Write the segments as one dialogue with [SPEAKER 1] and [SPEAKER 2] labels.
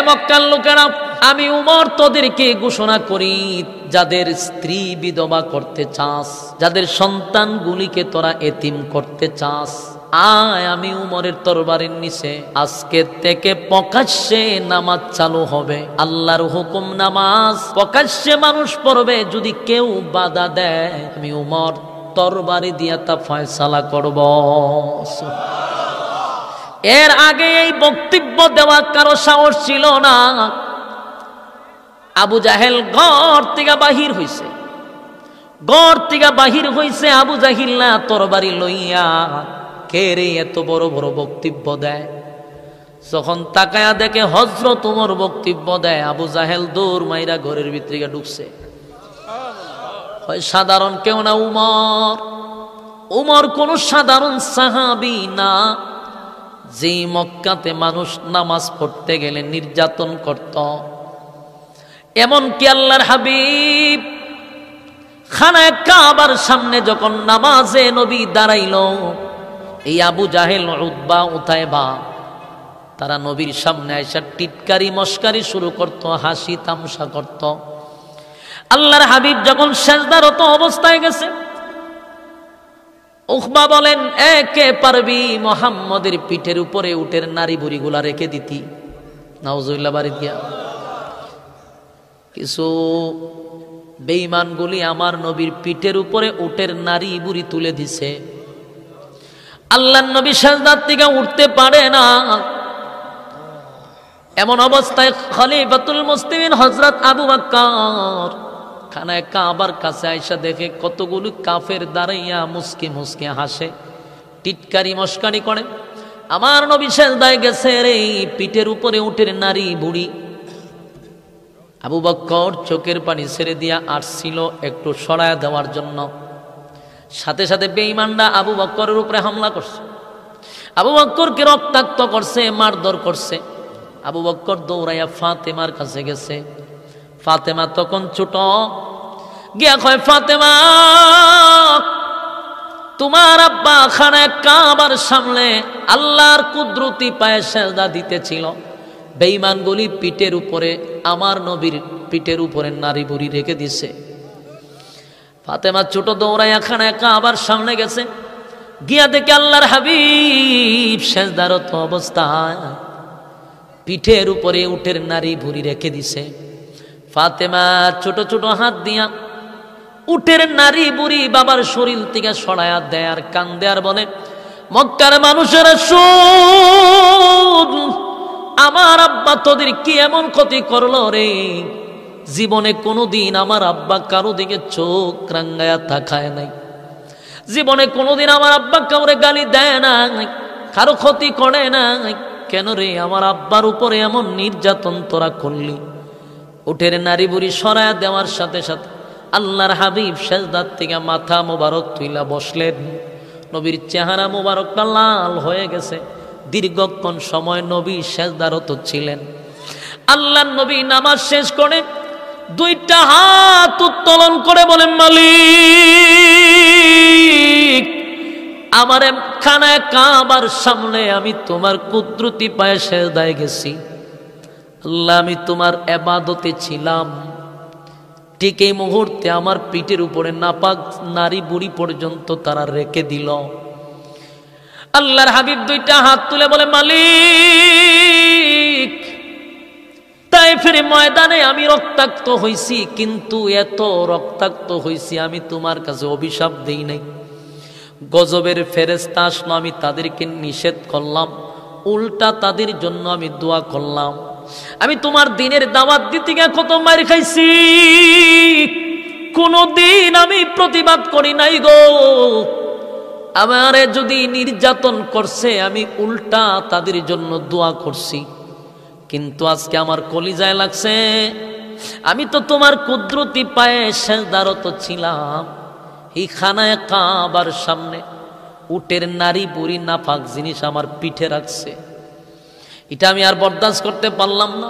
[SPEAKER 1] মক্কার লোকেরা, আমি উমর তোদেরকে ঘোষণা করি, যাদের স্ত্রী বিধবা করতে চাস, যাদের সন্তানগুলিকে তোরা এতিম করতে চাস, আয় আমি উমরের তরবারির নিচে আজকে থেকে প্রকাশ্যে নামাজ চালু হবে। আল্লাহর হুকুম নামাজ প্রকাশ্যে মানুষ পড়বে, যদি কেউ বাধা দেয় আমি উমর তরবারি দিয়া তা ফয়সালা করব। এর আগে এই বক্তব্য দেওয়া কারো সাহস ছিল না। আবু জাহেল ঘর থেকে বাহির হইছে, আবু জাহিল না তরবারি লইয়া। কে রে এত বড় বড় বক্তব্য দেয়? যখন তাকায়া দেখে হযরত ওমর বক্তব্য দেয়, আবু জাহেল দৌড় মাইরা ঘরের ভিতরে ঢুকছে। সাধারণ কেউ না, উমর কোন সাধারণ সাহাবী না, যে মক্কাতে মানুষ নামাজ পড়তে গেলে নির্যাতন করত। এমনকি আল্লাহর হাবিব খানায়ে কাবার সামনে যখন নামাজে নবী দাঁড়াইল, এই আবু জাহেল, উতবা, উতাইবা তারা নবীর সামনে আইসা টিটকারি মস্কারি শুরু করত, হাসি তামসা করত। আল্লাহর হাবিব যখন সেজদারত অবস্থায় গেছে, উকবা বলেন, একে পারবি মুহাম্মদের পিঠের উপরে উটের নারী বুড়িগুলা রেখে দিতি? নাউজুবিল্লাহ বাড়ি দিয়া। কিছু বেঈমানগুলি আমার নবীর পিঠের উপরে উটের নারী বুড়ি তুলে দিছে। আল্লাহর নবী সেজদার থেকে উঠতে পারে না। এমন অবস্থায় খলিফাতুল মুসলিমিন হযরত আবু বকর খানায়ে কাবার কাছে আইসা দেখে কতগুলো কাফের দাঁড়াইয়া মুস্কি মুস্কি হাসে, টিটকারি মস্কারি করে। আমার নবী সেজদায় গেছে রে, পিঠের উপরে উটের নারী বুড়ি। আবু বকর চোখের পানি ছেড়ে দিয়া আসছিল একটু সরায়া দেওয়ার জন্য। সাথে সাথে বেঈমানরা আবু বকরের উপরে হামলা করছে, আবু বকরকে রক্তাক্ত করছে, মারধর করছে। আবু বকর দৌড়াইয়া ফাতেমার কাছে গেছে। ফাতেমা তখন ছোট, গিয়া কয়, ফাতেমা তোমার আব্বা খানায়ে কাবার সামনে আল্লাহর কুদরতি পায়ে সেজদা দিতেছিল, বেঈমানগুলি পিঠের উপরে, আমার নবীর পিঠের উপরে নারী বুড়ি রেখে দিছে। ফাতেমা ছোট দৌড়াইয়া খানায়ে কাবার সামনে গেছে, গিয়া দেখে আল্লাহর হাবিব সেজদারত অবস্থায় পিঠের উপরে উটের নারী বুড়ি রেখে দিছে। ফাতেমা ছোট ছোট হাত দিয়া উটের নারী বুড়ি বাবার শরীর থেকে সরায়া দেয় আর কান্দে আর বলে, মক্কার মানুষেরা শোন, আমার আব্বা তোদের কি এমন ক্ষতি করলো রে? জীবনে কোনোদিন আমার আব্বা কারো দিকে চোখ রাঙ্গায়া তাকায় নাই, জীবনে কোনোদিন আমার আব্বা কাউরে গালি দেয় না, কারো ক্ষতি করে না। কেন রে আমার আব্বার উপরে এমন নির্যাতন তোরা করলি? উটের নারী বুড়ি সরায়া দেওয়ার সাথে সাথে আল্লাহর হাবিব সেজদার থেকে মাথা মোবারক তুইলা বসলেন। নবীর চেহারা মোবারকটা লাল হয়ে গেছে। দীর্ঘক্ষণ সময় নবী সেজদারত ছিলেন। আল্লাহর নবী নামাজ শেষ করে দুইটা হাত উত্তোলন করে বলেন, মালিক, আমারে খানায়ে কাবার সামনে আমি তোমার কুদরতি পায়ে সেজদায় গেছি। আল্লাহ, আমি তোমার ইবাদতে ছিলাম, ঠিক এই মুহূর্তে আমার পিঠের উপরে নাপাক নারী বুড়ি পর্যন্ত তারা রেখে দিল। আল্লাহর হাবিব দুইটা হাত তুলে বলে, মালিক, তায়েফের ময়দানে আমি রক্তাক্ত হইছি, কিন্তু এত রক্তাক্ত হইছি আমি তোমার কাছে অভিশাপ দেই নাই। গজবের ফেরেশতা আসলো, আমি তাদেরকে নিষেধ করলাম, উল্টা তাদের জন্য আমি দোয়া করলাম। আমি তোমার দিনের দাওয়াত দিতে গিয়ে কত মার খাইছি, কোনদিন আমি প্রতিবাদ করি নাই গো। আমারে যদি নির্যাতন করছে আমি উল্টা তাদের জন্য দোয়া করছি, কিন্তু আজকে আমার কলিজায় লাগছে, আমি তো তোমার কুদরতি পায়ে সেজদারত ছিলাম। এই খানায়ে কাবার সামনে উটের নারী বুড়ি নাপাক জিনিস আমার পিঠে রাখছে, এটা আমি আর বরদাস্ত করতে পারলাম না।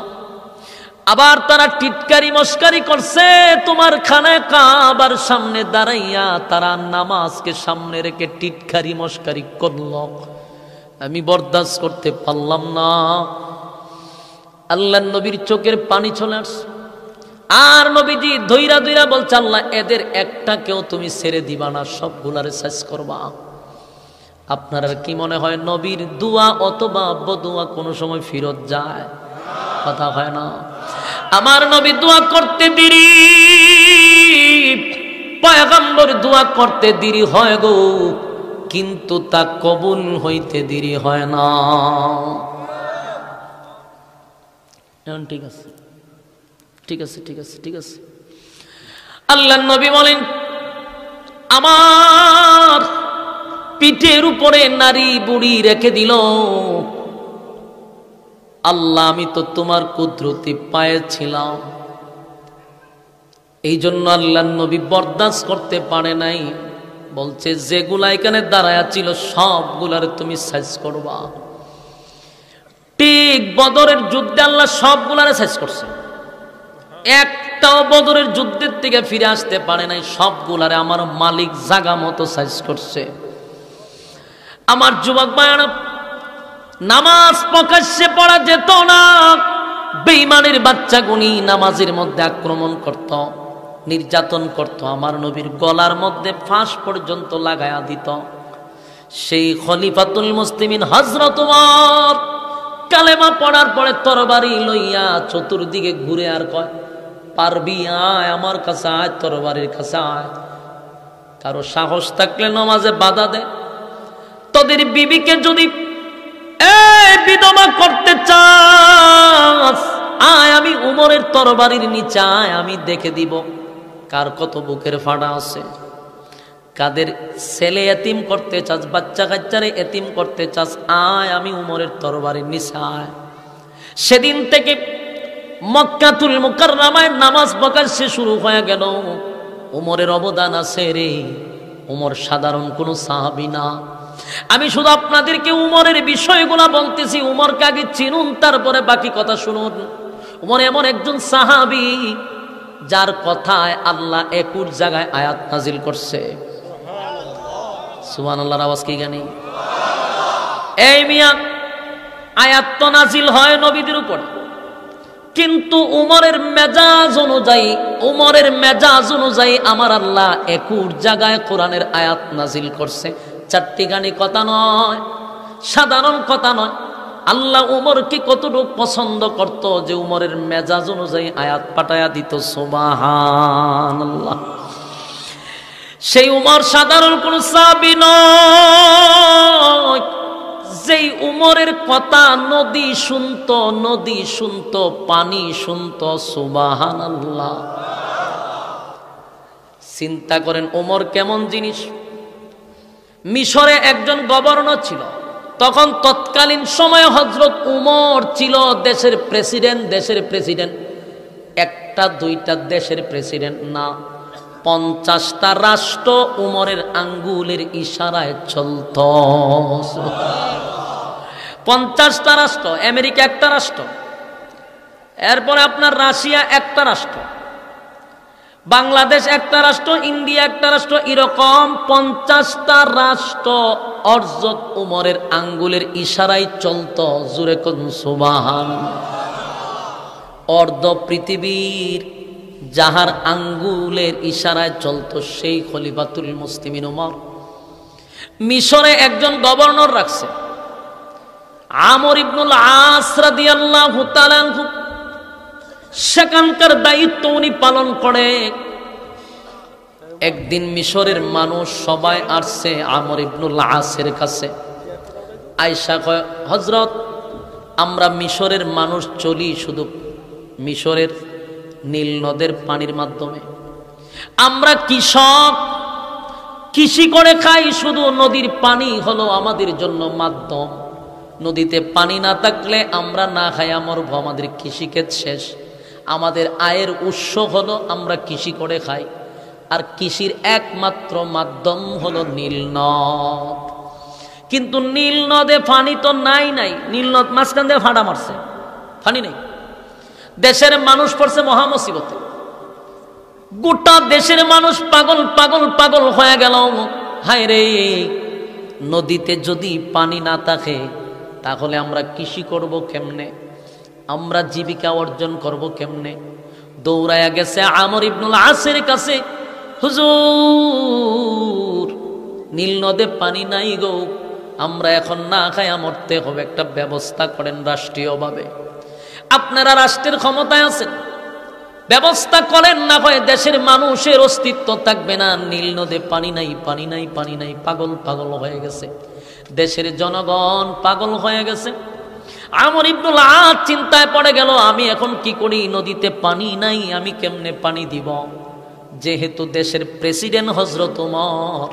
[SPEAKER 1] আবার তারা টিটকারি মস্কারি করছে, তোমার খানায়ে কাবার সামনে দাঁড়াইয়া তারা নামাজকে সামনে রেখে টিটকারি মস্কারি করল, আমি বরদাস্ত করতে পারলাম না। আল্লাহর নবীর চোখের পানি চলে আসছে। আর নবীজি ধৈরা ধৈরা বলছে, আল্লাহ এদের একটাকেও তুমি ছেড়ে দিবা না, সবগুলারে শেষ করবা। আপনার কি মনে হয় নবীর দোয়া অথবা বদুয়া কোনো সময় ফিরত যায়? কথা হয় না। আমার নবী দোয়া করতে দেরি, পয়গম্বর দোয়া করতে দেরি হয় গো, কিন্তু তা কবুল হইতে দেরি হয় না। এখন ঠিক আছে, ঠিক আছে, ঠিক আছে, ঠিক আছে। আল্লাহর নবী বলেন, আমার পিঠের উপরে নারী বুড়ি রেখে দিল, আল্লাহ আমি তো তোমার কুদরতি পায়ে ছিলাম। এই জন্য আল্লাহর নবী বরদাস্ত করতে পারে নাই, বলছে যেগুলা এখানে দাঁড়ায়া ছিল সবগুলার তুমি সাইজ করবা। ঠিক বদরের যুদ্ধে আল্লাহ সবগুলারে সাইজ করছে, একটাও বদরের যুদ্ধের থেকে ফিরে আসতে পারে নাই, সবগুলারে আমার মালিক জাগা মতো সাইজ করছে। আমার যুবক ভাইরা, নামাজ প্রকাশ্যে পড়া যেত না, বেঈমানের বাচ্চাগুনি নামাজের মধ্যে আক্রমণ করত, নির্যাতন করত, আমার নবীর গলার মধ্যে ফাঁস পর্যন্ত লাগায়া দিত। সেই খলিফাতুল মুসলিমিন হযরত ওমর কালেমা পড়ার পরে তরবারি লইয়া চতুর্দিকে ঘুরে আর কয়, পারবি আয় আমার কাছে আয়, তরবারির কাছে আয়। কারো সাহস থাকলে নামাজে বাধা দেয়। তোদের বিবিকে যদি বিধবা করতে চাস, আয় আমি উমরের তরবারির নিচে আয়, আমি দেখে দিব কার কত বুকের ফাড়া আছে। কাদের ছেলে এতিম করতে চাস, বাচ্চা কাচ্চারে এতিম করতে চাস, আয় আমি উমরের তরবারির নিচে আয়। সেদিন থেকে মক্কাতুল মুকাররমায় নামাজ প্রকাশ্যে শুরু হয়ে গেল। উমরের অবদান আছে রে, উমর সাধারণ কোনো সাহাবী না। আমি শুধু আপনাদেরকে উমরের বিষয়গুলো বলতেছি, উমরকে আগে চিনুন, তারপরে বাকি কথা শুনুন। উমর এমন একজন সাহাবী যার কথায় আল্লাহ 21 জায়গায় আয়াত নাজিল করছে। সুবহানাল্লাহর আওয়াজ কি জানি? এই মিয়া, আয়াত তো নাজিল হয় নবীদের উপর, কিন্তু উমরের মেজাজ অনুযায়ী আমার আল্লাহ 21 জায়গায় কোরআনের আয়াত নাজিল করছে। চারটি গানি কথা নয়, সাধারণ কথা নয়। আল্লাহ উমরকে কতটুকু পছন্দ করত যে উমরের মেজাজ অনুযায়ী আয়াত পাঠায়া দিত। সুবহানাল্লাহ। সেই উমর সাধারণ কোন সাহাবী নয়, যেই উমরের কথা নদী শুনতো, পানি শুনতো। সুবহানাল্লাহ। চিন্তা করেন উমর কেমন জিনিস। মিশরে একজন গভর্নর ছিল, তখন তৎকালীন সময়ে হযরত উমর ছিল দেশের প্রেসিডেন্ট। একটা দুইটা দেশের প্রেসিডেন্ট না, 50টা রাষ্ট্র উমরের আঙ্গুলের ইশারায় চলত। 50টা রাষ্ট্র, আমেরিকা একটা রাষ্ট্র, এরপরে আপনার রাশিয়া একটা রাষ্ট্র, বাংলাদেশ একটা রাষ্ট্র, ইন্ডিয়া একটা রাষ্ট্র, এরকম 50টা রাষ্ট্র অর্জত উমরের আঙ্গুলের ইশারায় চলত। জোরে কোন সুবহানাল্লাহ। অর্ধ পৃথিবীর যাহার আঙ্গুলের ইশারায় চলত সেই খলিফাতুল মুসলিমিন উমর মিশরে একজন গভর্নর রাখছে, আমর ইবনুল আস রাদিয়াল্লাহু তাআলা আনহু। সেখানকার দায়িত্ব উনি পালন করে। একদিন মিশরের মানুষ সবাই আসছে আমর ইবনুল আসের কাছে। আয়েশা কয়, হযরত আমরা মিশরের মানুষ চলি শুধু মিশরের নীল নদের পানির মাধ্যমে। আমরা কৃষক, কৃষি করে খাই, শুধু নদীর পানি হলো আমাদের জন্য মাধ্যম। নদীতে পানি না থাকলে আমরা না খাই, মরব, আমাদের কৃষিক্ষেত শেষ। আমাদের আয়ের উৎস হলো আমরা কৃষি করে খাই, আর কৃষির একমাত্র মাধ্যম হলো নীল নদ। কিন্তু নীল নদে পানি তো নাই। নীল নদ মাঝখান দিয়ে ফাটা মারছে, পানি নেই। দেশের মানুষ পড়ছে মহা মুসিবতে। গোটা দেশের মানুষ পাগল হয়ে গেল। হায় রে, নদীতে যদি পানি না থাকে তাহলে আমরা কৃষি করব কেমনে? আমরা জীবিকা অর্জন করব কেমনে? দৌড়ায়া গেছে আমর ইবনুল আসের কাছে, হুজুর নীল নদে পানি নাই গো, আমরা এখন না খায়া মরতে হবে, একটা ব্যবস্থা করেন রাষ্ট্রীয়ভাবে। আপনারা রাষ্ট্রের ক্ষমতায় আছেন, ব্যবস্থা করেন, না হয় দেশের মানুষের অস্তিত্ব থাকবে না। নীল নদে পানি নাই, পানি নাই, পানি নাই, পাগল পাগল হয়ে গেছে, দেশের জনগণ পাগল হয়ে গেছে। আমর ইবনুল আস চিন্তায় পড়ে গেল, আমি এখন কি করি? নদীতে পানি নাই, আমি কেমনে পানি দিব? যেহেতু দেশের প্রেসিডেন্ট হযরত ওমর,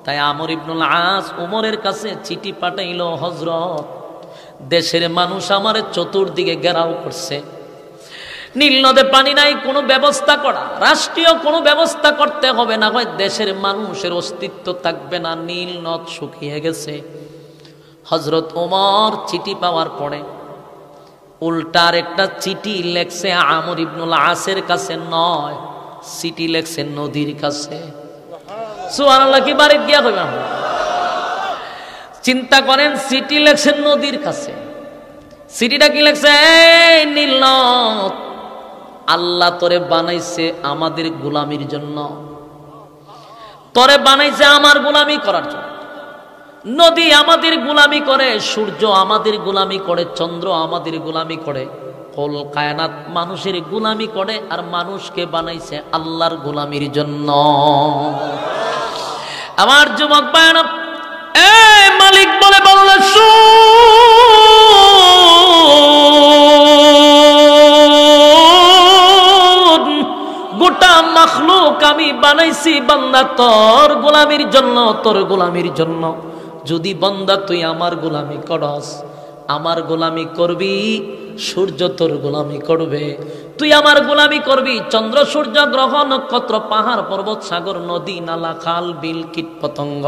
[SPEAKER 1] তাই আমর ইবনুল আস ওমরের কাছে চিঠি পাঠাইল, হযরত দেশের মানুষ আমার চতুর্দিকে ঘেরাও করছে, নীল নদে পানি নাই, কোনো ব্যবস্থা করা, রাষ্ট্রীয় কোনো ব্যবস্থা করতে হবে, না হয় দেশের মানুষের অস্তিত্ব থাকবে না, নীল নদ শুকিয়ে গেছে। হযরত ওমর চিঠি পাওয়ার পরে উল্টার একটা চিঠি লেখছে আমর ইবনুল আসের কাছে নয়, চিঠি লেখছে নদীর কাছে। সুবহানাল্লাহ, কি বাড়ি গিয়া কইবা? চিন্তা করেন, চিঠি লেখছে নদীর কাছে। চিঠিটা কি লেখছে? এই নীল নদ, আল্লাহ তোরে বানাইছে আমাদের গোলামির জন্য, তোরে বানাইছে আমার গোলামি করার জন্য। নদী আমাদের গোলামি করে, সূর্য আমাদের গোলামি করে, চন্দ্র আমাদের গোলামি করে, কুল কায়নাত মানুষের গোলামি করে, আর মানুষকে বানাইছে আল্লাহর গোলামির জন্য। আমার যুবক ভাইরা, এই মালিক বলে বলল, গোটা মাখলুক আমি বানাইছি বান্দা তোর গোলামির জন্য, তোর গোলামির জন্য। যদি বান্দা তুই আমার গোলামি করস, আমার গোলামি করবি, সূর্য তোর গোলামি করবে, তুই আমার গোলামি করবি, চন্দ্র সূর্য গ্রহ নক্ষত্র পাহাড় পর্বত সাগর নদী নালা খাল বিল কীট পতঙ্গ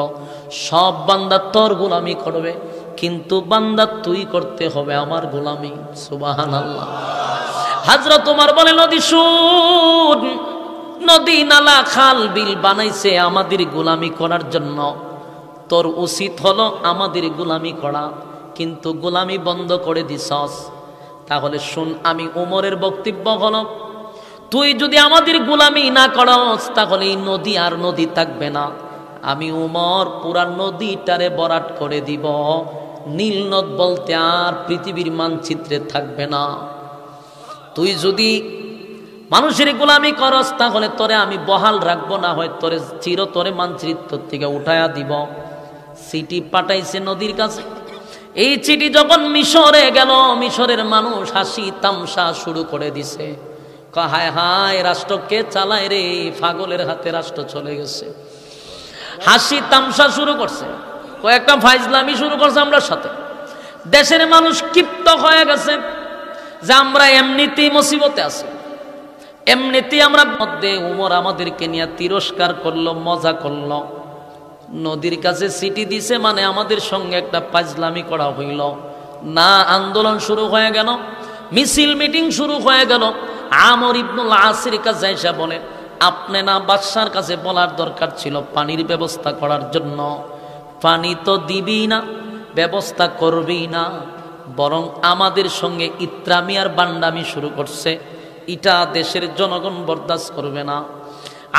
[SPEAKER 1] সব বান্দা তোর গোলামি করবে, কিন্তু বান্দা তুই করতে হবে আমার গোলামি। সুবহানাল্লাহ। হযরত ওমর বলে, নদী শুন, নদী নালা খাল বিল বানাইছে আমাদের গোলামি করার জন্য, তোর উচিত হলো আমাদের গোলামি করা, কিন্তু গোলামি বন্ধ করে দিছস। তাহলে শুন, আমি ওমরের বক্তব্য হলো, তুই যদি আমাদের গোলামি না করস, তাহলে এই নদী আর নদী থাকবে না। আমি ওমর পুরা নদীটারে বরাট করে দিব, নীল নদ বলতে আর পৃথিবীর মানচিত্রে থাকবে না। তুই যদি মানুষের গোলামি করস, তাহলে তোরে আমি বহাল রাখবো, না হয় তোরে চিরতরে মানচিত্র থেকে উঠায়া দিব। চিঠি পাঠাইছে নদীর কাছে। এই চিঠি যখন মিশরে গেল, মিশরের মানুষ হাসি তামসা শুরু করে দিছে, হায় হায় রাষ্ট্র কে চালায় রে, পাগলের হাতে রাষ্ট্র চলে গেছে। হাসি তামসা শুরু করছে, কয়েকটা ফাইজলামি শুরু করছে আমরা সাথে। দেশের মানুষ ক্ষিপ্ত হয়ে গেছে যে আমরা এমনিতেই মুসিবতে আছি, এমনিতেই আমরা মধ্যে। উমর আমাদেরকে নিয়ে তিরস্কার করলো, মজা করলো, নদীর কাছে চিঠি দিছে মানে আমাদের সঙ্গে একটা পাজলামি করা হইল না। আন্দোলন শুরু হয়ে গেল, মিছিল মিটিং শুরু হয়ে গেল। আমর ইবনুল আসের কাছে এসে বলে, আপনি না বাদশার কাছে বলার দরকার ছিল পানির ব্যবস্থা করার জন্য, পানি তো দিবি না, ব্যবস্থা করবি না, বরং আমাদের সঙ্গে ইত্রামি আর বান্ডামি শুরু করছে। এটা দেশের জনগণ বরদাস্ত করবে না।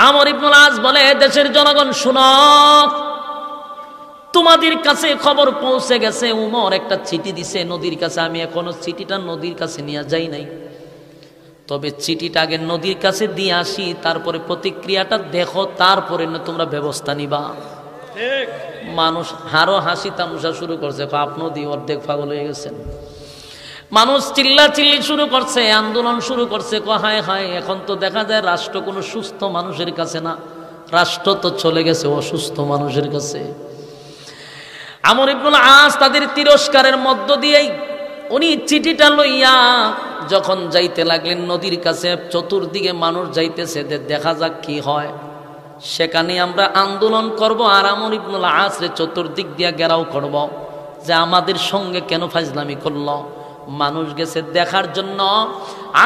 [SPEAKER 1] আমর ইবনুল আস বলে, দেশের জনগণ শুনো, তোমাদের কাছে খবর পৌঁছে গেছে, উমর একটা চিঠি দিছে নদীর কাছে। আমি এখনো চিঠিটা নদীর কাছে নিয়ে যাই নাই, তবে চিঠিটা আগে নদীর কাছে দিয়ে আসি, তারপরে প্রতিক্রিয়াটা দেখো, তারপরে না তোমরা ব্যবস্থা নিবা। মানুষ আরো হাসি তামসা শুরু করছে, আপনিও দিয়ে অর্ধেক পাগল হয়ে গেছেন। মানুষ চিল্লা চিল্লি শুরু করছে, আন্দোলন শুরু করছে। হায় হায়, এখন তো দেখা যায় রাষ্ট্র কোনো সুস্থ মানুষের কাছে না, রাষ্ট্র তো চলে গেছে অসুস্থ মানুষের কাছে। আমর ইবনুল আস তাদের তিরস্কারের মধ্য দিয়েই উনি চিঠিটা লইয়া যখন যাইতে লাগলেন নদীর কাছে, চতুর্দিকে মানুষ যাইতেছে, দেখা যাক কি হয়, সেখানে আমরা আন্দোলন করব আর আমর ইবনুল আসরে চতুর্দিক দিয়া ঘেরাও করব যে আমাদের সঙ্গে কেন ফাজলামি করলো। মানুষ গেছে দেখার জন্য।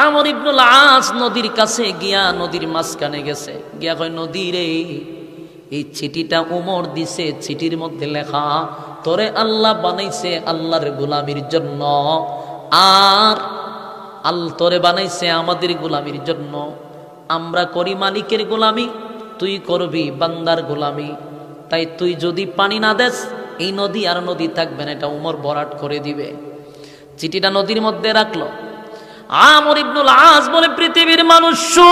[SPEAKER 1] আমর ইবনুল আস নদীর কাছে গিয়া নদীর মাঝখানে গেছে, গিয়া কয়, নদী রে, এই চিঠিটা ওমর দিছে, চিঠির মধ্যে লেখা তোরে আল্লাহ বানাইছে আল্লাহর গোলামির জন্য, আর তোরে বানাইছে আমাদের গোলামির জন্য, আমরা করি মালিকের গোলামি, তুই করবি বান্দার গোলামি। তাই তুই যদি পানি না দেস, এই নদী আর নদী থাকবে না, এটা উমর বরাট করে দিবে। চিঠিটা নদীর মধ্যে রাখলো। আমর ইবনুল আস বলে, পৃথিবীর মানুষ শুন,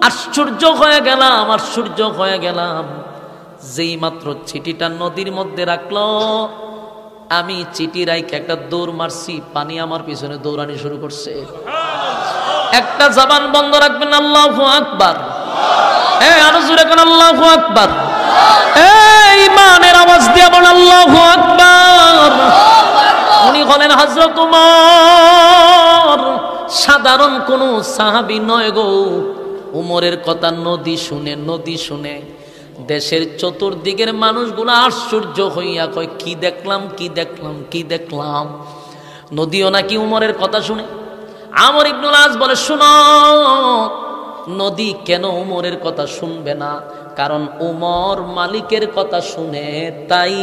[SPEAKER 1] আশ্চর্য হয়ে গেলাম, আশ্চর্য হয়ে গেলাম। যেই মাত্র চিঠিটা নদীর মধ্যে রাখলো, আমি চিঠি রাইকে একটা দৌড় মারছি, পানি আমার পিছনে দৌড়ানি শুরু করছে। একটা জবান বন্ধ রাখবেন, আল্লাহু আকবার। আরো জোরে কোন আল্লাহু আকবার। ঈমানের আওয়াজ দিয়ে বলেন আল্লাহু আকবার। উনি হলেন হযরত উমর, সাধারণ কোন সাহাবী নয় গো। উমরের কথা নদী শুনে, নদী শুনে দেশের চতুর্দিকের মানুষগুলো আশ্চর্য হইয়া কয়, কি দেখলাম, কি দেখলাম, কি দেখলাম। নদীও নাকি উমরের কথা শুনে। আমর ইবনুল আস বলে, শুনো, নদী কেন উমরের কথা শুনবে না? কারণ উমর মালিকের কথা শুনে, তাই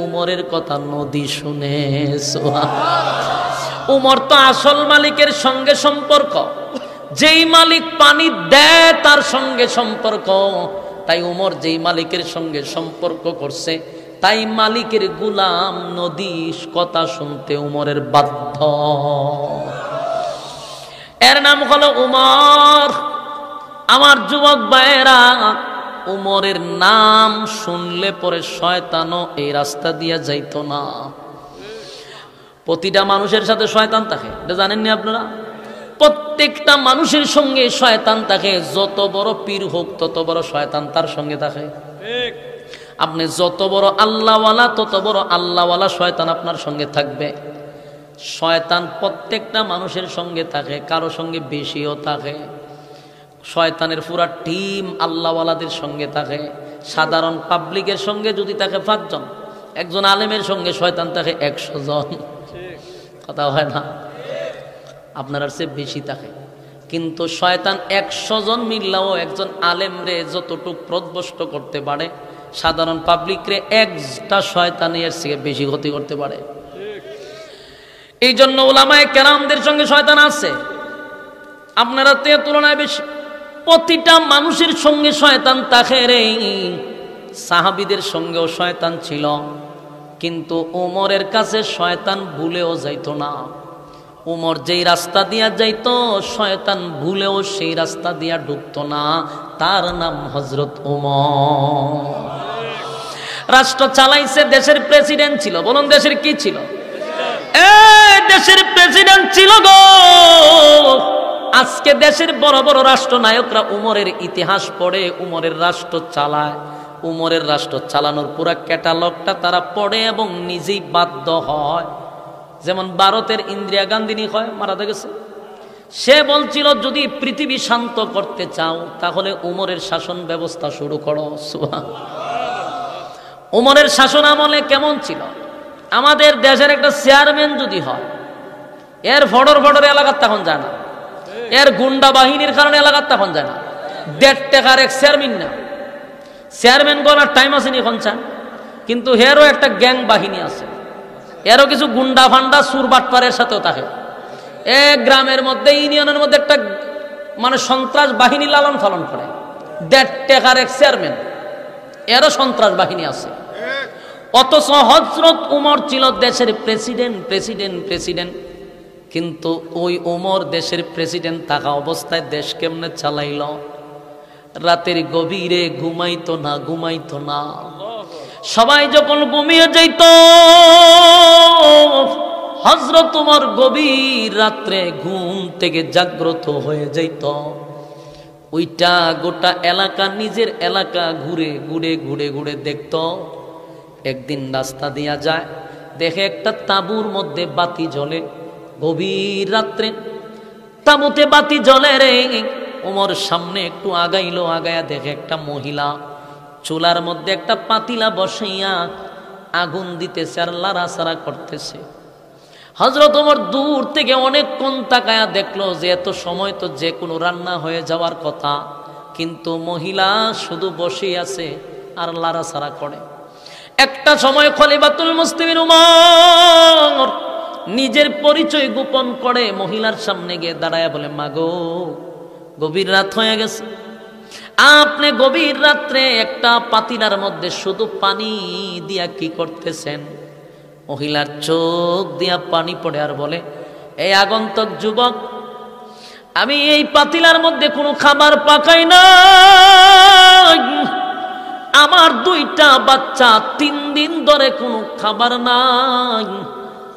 [SPEAKER 1] উমরের কথা নদী শুনে। উমর তো আসল মালিকের সঙ্গে সম্পর্ক, যেই মালিক পানি দেয় তার সঙ্গে সম্পর্ক। তাই উমর যেই মালিকের সঙ্গে সম্পর্ক করছে, তাই মালিকের গোলাম নদী কথা শুনতে উমরের বাধ্য। এর নাম হলো উমর। আমার যুবক ভাইয়েরা, উমরের নাম শুনলে পরে শয়তানও এই রাস্তা দিয়ে যাইতো না। প্রতিটা মানুষের সাথে শয়তান থাকে, এটা জানেননি আপনারা? প্রত্যেকটা মানুষের সঙ্গে শয়তান থাকে। যত বড় পীর হোক, তত বড় শয়তান তার সঙ্গে থাকে। আপনি যত বড় আল্লাহওয়ালা, তত বড় আল্লাহওয়ালা শয়তান আপনার সঙ্গে থাকবে। শয়তান প্রত্যেকটা মানুষের সঙ্গে থাকে, কারো সঙ্গে বেশিও থাকে। শয়তানের পুরা টিম আল্লাহওয়ালাদের সঙ্গে থাকে। সাধারণ পাবলিকের সঙ্গে যদি থাকে 5 জন, একজন আলেমের সঙ্গে শয়তান থাকে 100 জন। কথা হয় না? আপনার চেয়ে বেশি থাকে। কিন্তু শয়তান 100 জন মিললেও একজন আলেমরে যতটুক প্রদ্বষ্ট করতে পারে, সাধারণ পাবলিকরে একটা শয়তানের চেয়ে বেশি ক্ষতি করতে পারে। এই জন্য উলামায়ে কেরামদের সঙ্গে শয়তান আছে আপনারা তে তুলনায় বেশি। প্রতিটা মানুষের সঙ্গে শয়তান থাকে রে। সাহাবীদের সঙ্গেও শয়তান ছিল, কিন্তু উমরের কাছে শয়তান ভুলেও যাইতো না। উমর যেই রাস্তা দিয়া যাইতো, শয়তান ভুলেও সেই রাস্তা দিয়া ঢুকতো না। তার নাম হযরত উমর। রাষ্ট্র চালাইছে, দেশের প্রেসিডেন্ট ছিল। বলুন, দেশের কি ছিল? দেশের প্রেসিডেন্ট ছিল গো। আজকে দেশের বড় বড় রাষ্ট্রনায়করা উমরের ইতিহাস পড়ে, উমরের রাষ্ট্র চালায়। উমরের রাষ্ট্র চালানোর পুরা ক্যাটালগটা তারা পড়ে এবং নিজেই বাধ্য হয়। যেমন ভারতের ইন্দিরা গান্ধী হয়, মারা গেছে। সে বলছিল, যদি পৃথিবী শান্ত করতে চাও তাহলে উমরের শাসন ব্যবস্থা শুরু করো। উমরের শাসন আমলে কেমন ছিল? আমাদের দেশের একটা চেয়ারম্যান যদি হয়, এর ফডর ফডর এলাকার তখন যায় না, এর গুন্ডা বাহিনীর কারণে এলাকার তখন যায় না। 1.5 টাকার এক চেয়ারম্যান না, চেয়ারম্যান বলার টাইম আছে নি এখন চান। কিন্তু হেরও একটা গ্যাং বাহিনী আছে, এরও কিছু গুন্ডা ফান্ডা সুর বাটপারের সাথেও থাকে। এক গ্রামের মধ্যে, ইউনিয়নের মধ্যে একটা মানে সন্ত্রাস বাহিনী লালন পালন করে। 1.5 টাকার এক চেয়ারম্যান, এরও সন্ত্রাস বাহিনী আছে। অথচ হযরত উমর ছিল দেশের প্রেসিডেন্ট, প্রেসিডেন্ট, প্রেসিডেন্ট। কিন্তু ওই উমর দেশের প্রেসিডেন্ট থাকা অবস্থায় দেশ কেমনে চালাইল? রাতের গভীরে ঘুমাইতো না, ঘুমাইতো না। সবাই যখন ঘুমিয়ে যাইত, হযরত উমর গভীর রাত্রে ঘুম থেকে জাগ্রত হয়ে যাইত। ওইটা গোটা এলাকা, নিজের এলাকা ঘুরে ঘুরে ঘুরে ঘুরে দেখত। একদিন রাস্তা দিয়া যায়, দেখে একটা তাঁবুর মধ্যে বাতি জ্বলে। গভীর রাত্রে তাঁবুতে বাতি জ্বলে রে। ওমর সামনে একটু আগাইলো, আগায়া দেখে একটা মহিলা চুলার মধ্যে একটা পাতিলা বসাইয়া আগুন দিতেছে আর লাড়াচাড়া করতেছে। হযরত ওমর দূর থেকে অনেকক্ষণ তাকায়া দেখলো যে এত সময় তো যে কোনো রান্না হয়ে যাওয়ার কথা, কিন্তু মহিলা শুধু বসে আছে আর লাড়াচাড়া করে। একটা সময় খলিফাতুল মুসলিমিন উমর নিজের পরিচয় গোপন করে মহিলার সামনে গিয়ে দাঁড়ায় বলে, মাগো গভীর রাত হয়ে গেছে, আপনি গভীর রাত্রে একটা পাতিলার মধ্যে শুধু পানি দিয়া কি করতেছেন? মহিলার চোখ দিয়া পানি পড়ে আর বলে, এই আগন্তুক যুবক, আমি এই পাতিলার মধ্যে কোনো খাবার পাকাই না, আমার দুইটা বাচ্চা 3 দিন ধরে কোনো খাবার নাই,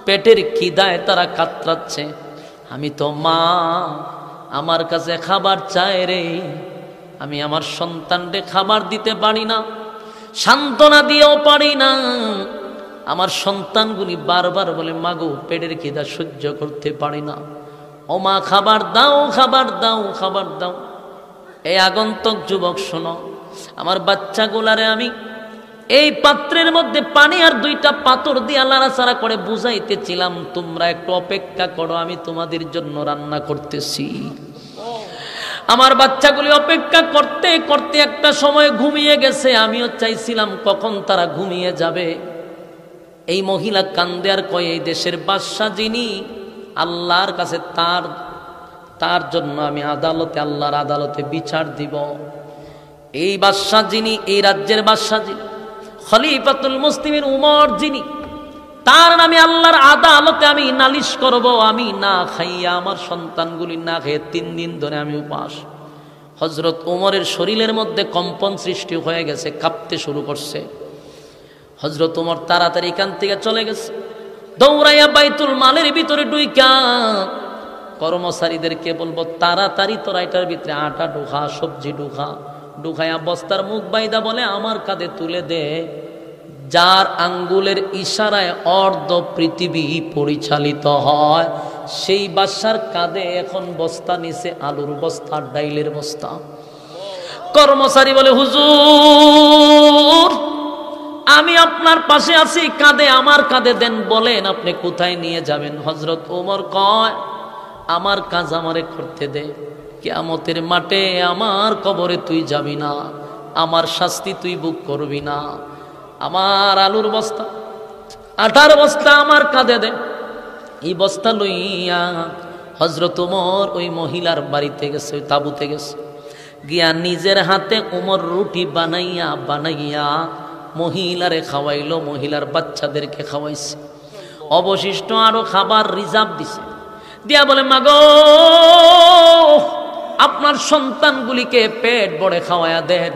[SPEAKER 1] পেটের খিদায় তারা কাতরাচ্ছে, আমি তো মা, আমার কাছে খাবার চায় রে, আমি আমার সন্তানকে খাবার দিতে পারি না, সান্ত্বনা দিয়েও পারি না। আমার সন্তানগুলি বারবার বলে, মাগো পেটের খিদা সহ্য করতে পারি না, ও মা খাবার দাও, খাবার দাও, খাবার দাও। এই আগন্তুক যুবক শোনো, আমার বাচ্চাগুলারে আমি এই পাত্রের মধ্যে পানি আর 2টা পাথর দিয়ে নাড়াচাড়া করে বুঝাইতেছিলাম, তোমরা একটু অপেক্ষা করো, আমি তোমাদের জন্য রান্না করতেছি। আমার বাচ্চাগুলি অপেক্ষা করতে করতে একটা সময় ঘুমিয়ে গেছে, আমিও চাইছিলাম কখন তারা ঘুমিয়ে যাবে। এই মহিলা কান্দে আর কয়, এই দেশের বাদশা যিনি, আল্লাহর কাছে তার জন্য আমি আদালতে, আল্লাহর আদালতে বিচার দিব। এই বাদশা যিনি, এই রাজ্যের বাদশা যিনি, খলিফাতুল মুসলিমিন উমর যিনি, তার নামে আল্লাহর আদালতে আমি নালিশ করব। আমি না খাইয়া, আমার সন্তানগুলি না খেয়ে 3 দিন ধরে আমি উপাস। হযরত উমরের শরীরের মধ্যে কম্পন সৃষ্টি হয়ে গেছে, কাঁপতে শুরু করছে। হযরত উমর তাড়াতাড়ি এখান থেকে চলে গেছে, দৌড়াইয়া বাইতুল মালের ভিতরে ঢুইকা কর্মচারীদেরকে বলবো, তাড়াতাড়ি তোরা এটার ভিতরে আটা ঢুকা, সবজি ঢুকা। ঢুকাইয়া বস্তার মুখ বাইদা বলে, আমার কাঁধে তুলে দে, যার আঙ্গুলের ইশারায় অর্ধ পৃথিবী পরিচালিত হয়, সেই বাদশার কাঁধে এখন বস্তা নিচে আলুর বস্তা, ডাইলের বস্তা। কর্মচারী বলে, হুজুর আমি আপনার পাশে আছি, কাঁধে আমার কাঁধে দেন, বলেন আপনি কোথায় নিয়ে যাবেন। হযরত ওমর কয়, আমার কাজ আমারে করতে দে, কিয়ামতের মাঠে আমার কবরে তুই যাবি না, আমার শাস্তি তুই বুক করবি না। আমার আলুর বস্তা, আটার বস্তা আমার কাঁধে দে। এই বস্তা লইয়া হযরত ওমর ওই মহিলার বাড়িতে গেছে, ওই তাঁবুতে গেছে, গিয়া নিজের হাতে ওমর রুটি বানাইয়া বানাইয়া মহিলারে খাওয়াইলো, মহিলার বাচ্চাদেরকে খাওয়াইছে। অবশিষ্ট আরো খাবার রিজার্ভ দিছে, দিয়া বলে, মাগো আপনার সন্তানগুলিকে পেট ভরে খাওয়ায়া দেন।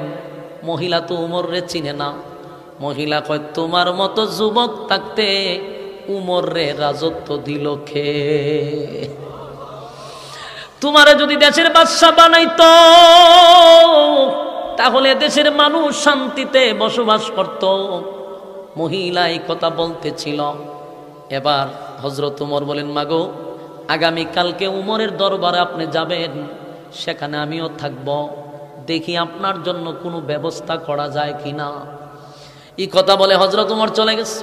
[SPEAKER 1] মহিলা তো উমর রে চিনে না। মহিলা কয়, তোমার মতো যুবক থাকতে উমর রে রাজত্ব দিল খে? তোমারে যদি দেশের বাদশা বানাইতো, তাহলে দেশের মানুষ শান্তিতে বসবাস করত। মহিলা এই কথা বলতেছিল। এবার হযরত উমর বলেন, মাগো আগামীকালকে উমরের দরবারে আপনি যাবেন, সেখানে আমিও থাকব, দেখি আপনার জন্য কোনো ব্যবস্থা করা যায় কিনা। এই কথা বলে হযরত উমর চলে গেছে।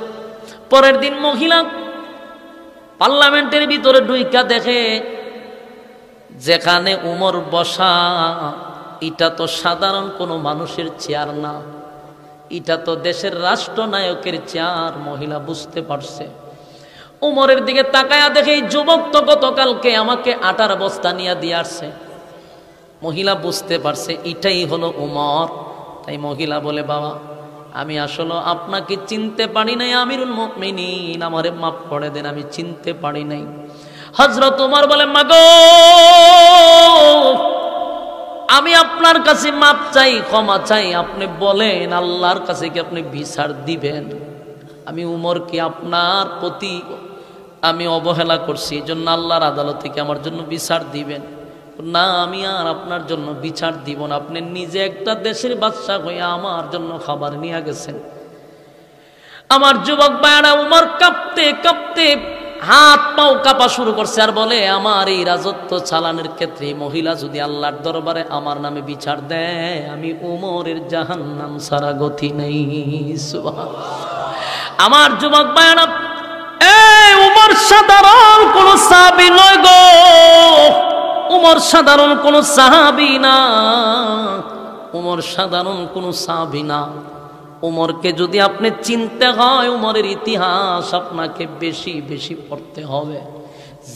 [SPEAKER 1] পরের দিন মহিলা পার্লামেন্টের ভিতরে ঢুইকা দেখে, যেখানে উমর বসা, এটা তো সাধারণ কোনো মানুষের চেয়ার না, এটা তো দেশের রাষ্ট্রনায়কের চেয়ার। মহিলা বুঝতে পারছে। উমরের দিকে তাকায়া দেখে, এই যুবক তো গতকালকে আমাকে আটার বস্তা নিয়ে দিয়ে আসছে। মহিলা বুঝতে পারছে এটাই হলো উমর। তাই মহিলা বলে, বাবা আমি আসলে আপনাকে চিনতে পারি নাই, আমিরুল মুমিনিন, আমারে মাফ করে দেন, আমি চিনতে পারি নাই। হযরত উমর বলে, মাগো আমি আপনার কাছে মাপ চাই, ক্ষমা চাই, আপনি বলেন আল্লাহর কাছে কি আপনি বিচার দিবেন? আমি উমর কি আপনার প্রতি আমি অবহেলা করছি, এই জন্য আল্লাহর আদালতে কি আমার জন্য বিচার দিবেন? না, আমি আর আপনার জন্য বিচার দিব না, আপনি নিজে একটা দেশের বাদশা হয়ে আমার জন্য খাবার নিয়ে গেছেন। আমার যুবক ভাইরা উমর কাঁপতে কাঁপতে হাত পাও কাঁপা শুরু করছে, আর বলে, আমার এই রাজত্ব চালানোর ক্ষেত্রে মহিলা যদি আল্লাহর দরবারে আমার নামে বিচার দেয়, আমি উমরের জাহান্নাম ছাড়া গতি নেই। আমার যুবক ভাইরা, এই উমর সাধারণ কোন সাহাবী নয় গো, উমর সাধারণ কোন সাহাবী না, উমর সাধারণ কোন সাহাবী না। উমরকে যদি আপনি চিনতে হয়, উমরের ইতিহাস আপনাকে বেশি বেশি পড়তে হবে।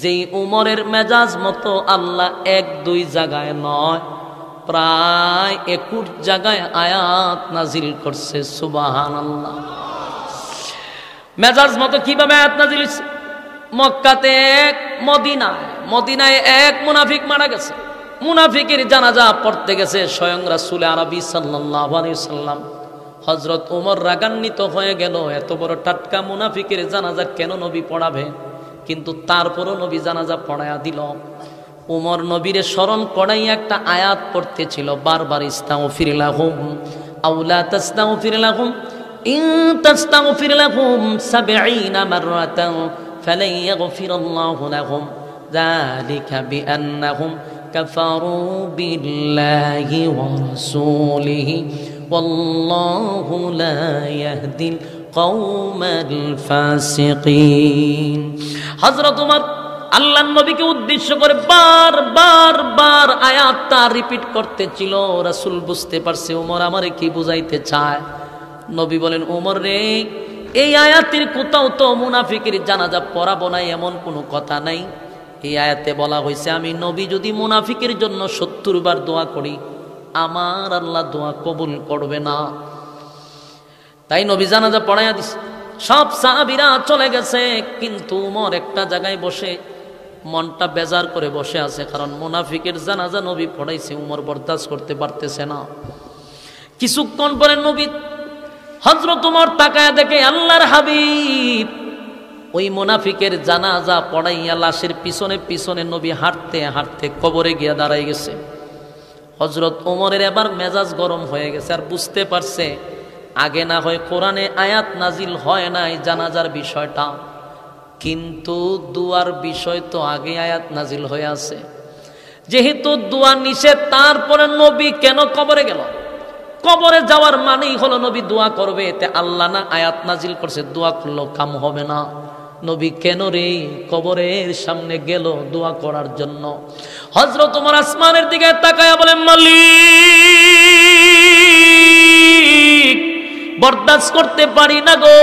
[SPEAKER 1] যেই উমরের মেজাজ মতো আল্লাহ 1-2 জায়গায় নয়, প্রায় 21 জায়গায় আয়াত নাজিল করছে। সুবহানাল্লাহ। মেজাজ মতো কিভাবে আয়াত নাজিল হয়েছে? মক্কাতে এক, মদিনায় এক মুনাফিক মারা গেছে। মুনাফিকের জানাজা পড়তে গেছে স্বয়ং রাসূল আরবি সাল্লাল্লাহু আলাইহি সাল্লাম। হযরত ওমর রাগান্বিত হয়ে গেল, এত বড় টাটকা মুনাফিকের জানাজা কেন নবী পড়াবে? কিন্তু তারপরও নবী জানাজা পড়ায়া দিল। ওমর নবীরে স্মরণ করাই একটা আয়াত পড়তেছিল বারবার, ইস্তাগফির লাহুম আও লা তাস্তাগফির লাহুম ইন তাস্তাগফির লাহুম 70 মাররাতান ফালান ইয়াগফিরাল্লাহু লাহুম যালিকা বিআন্নাহুম কাফারু বিল্লাহি ওয়া রাসূলিহি ওয়াল্লাহু লা ইয়াহদিল কওমাল ফাসিকিন। হযরত ওমর আল্লাহর নবীকে উদ্দেশ্য করে বার আয়াতটা রিপিট করতেছিল। রাসূল বুঝতে পারছে ওমর আমারে কি বুঝাইতে চায়। নবী বলেন, ওমর রে, এই আয়াতের কোথাও তো মুনাফিকের জানাজা পড়াবো না এমন কোনো কথা নাই। এই আয়াতে বলা হয়েছে আমি নবী যদি মুনাফিকের জন্য 70 বার দোয়া করি, আমার আল্লাহ দোয়া কবুল করবে না। তাই নবী জানাজা পড়াইয়া দিছে। সব সাহাবীরা চলে গেছে, কিন্তু ওমর একটা জায়গায় বসে মনটা বেজার করে বসে আছে, কারণ মুনাফিকের জানাজা নবী পড়াইছে, ওমর বরদাস্ত করতে পারতেছে না। কিছুক্ষণ পরে নবী হযরত ওমর তাকায়া দেখে আল্লাহর হাবিব ওই মুনাফিকের জানাজা পড়াইয়া লাশের পিছনে পিছনে নবী হাঁটতে হাঁটতে কবরে গিয়া দাঁড়াই গেছে। হযরত ওমরের এবার মেজাজ গরম হয়ে গেছে, আর বুঝতে পারছে আগে না হয় কোরআনে আয়াত নাজিল হয় নাই জানাজার বিষয়টা, কিন্তু দুয়ার বিষয় তো আগে আয়াত নাজিল হয়ে আছে। যেহেতু দোয়া নিষেধ, তারপরে নবী কেন কবরে গেল? কবরে যাওয়ার মানেই হলো নবী দোয়া করবে, এতে আল্লাহ না আয়াত নাজিল করছে দোয়া করলেও কাম হবে না। নবী কেন রে কবরের সামনে গেল দোয়া করার জন্য? হযরত ওমর আসমানের দিকে তাকায়া বলেন, মালিক, বরদাস্ত করতে পারি না গো,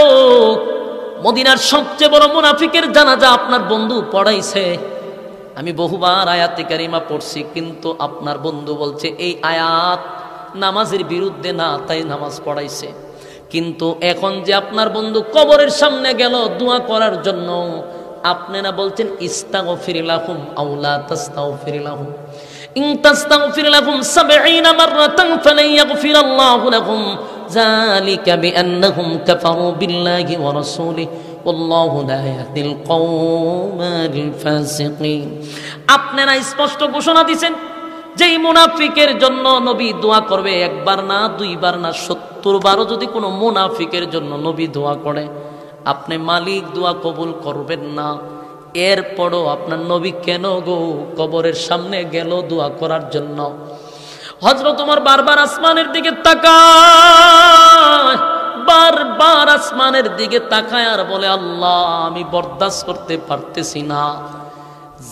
[SPEAKER 1] মদিনার সবচেয়ে বড় মুনাফিকের জানাজা আপনার বন্ধু পড়াইছে। আমি বহুবার আয়াতে কারিমা পড়ছি, কিন্তু আপনার বন্ধু বলছে এই আয়াত নামাজের বিরুদ্ধে না, তাই নামাজ পড়াইছে। কিন্তু এখন যে আপনার বন্ধু কবরের সামনে গেল দোয়া করার জন্য, আপনি না বলছেন ইস্তাগফির লাহুম আও লা তাস্তাগফির লাহুম ইন তাস্তাগফির লাহুম 70 মাররাতান ফালান ইয়াগফিরাল্লাহু লাহুম যালিকা বিআন্নাহুম কাফারু বিল্লাহি ওয়া রাসূলিহি ওয়াল্লাহু লা ইয়াহদিল কওমাল ফাসিকিন। আপনারা স্পষ্ট ঘোষণা দিবেন যেই মুনাফিকের জন্য নবী দোয়া করবে, একবার না, দুইবার না, 70 বারও যদি কোনো মুনাফিকের জন্য নবী দোয়া করে, আপনি মালিক দোয়া কবুল করবেন না। এরপরও আপনার নবী কেন গো কবরের সামনে গেল দোয়া করার জন্য? হযরত ওমর বারবার আসমানের দিকে তাকায়, বারবার আসমানের দিকে তাকায় আর বলে, আল্লাহ আমি বরদাস্ত করতে পারতেছি না।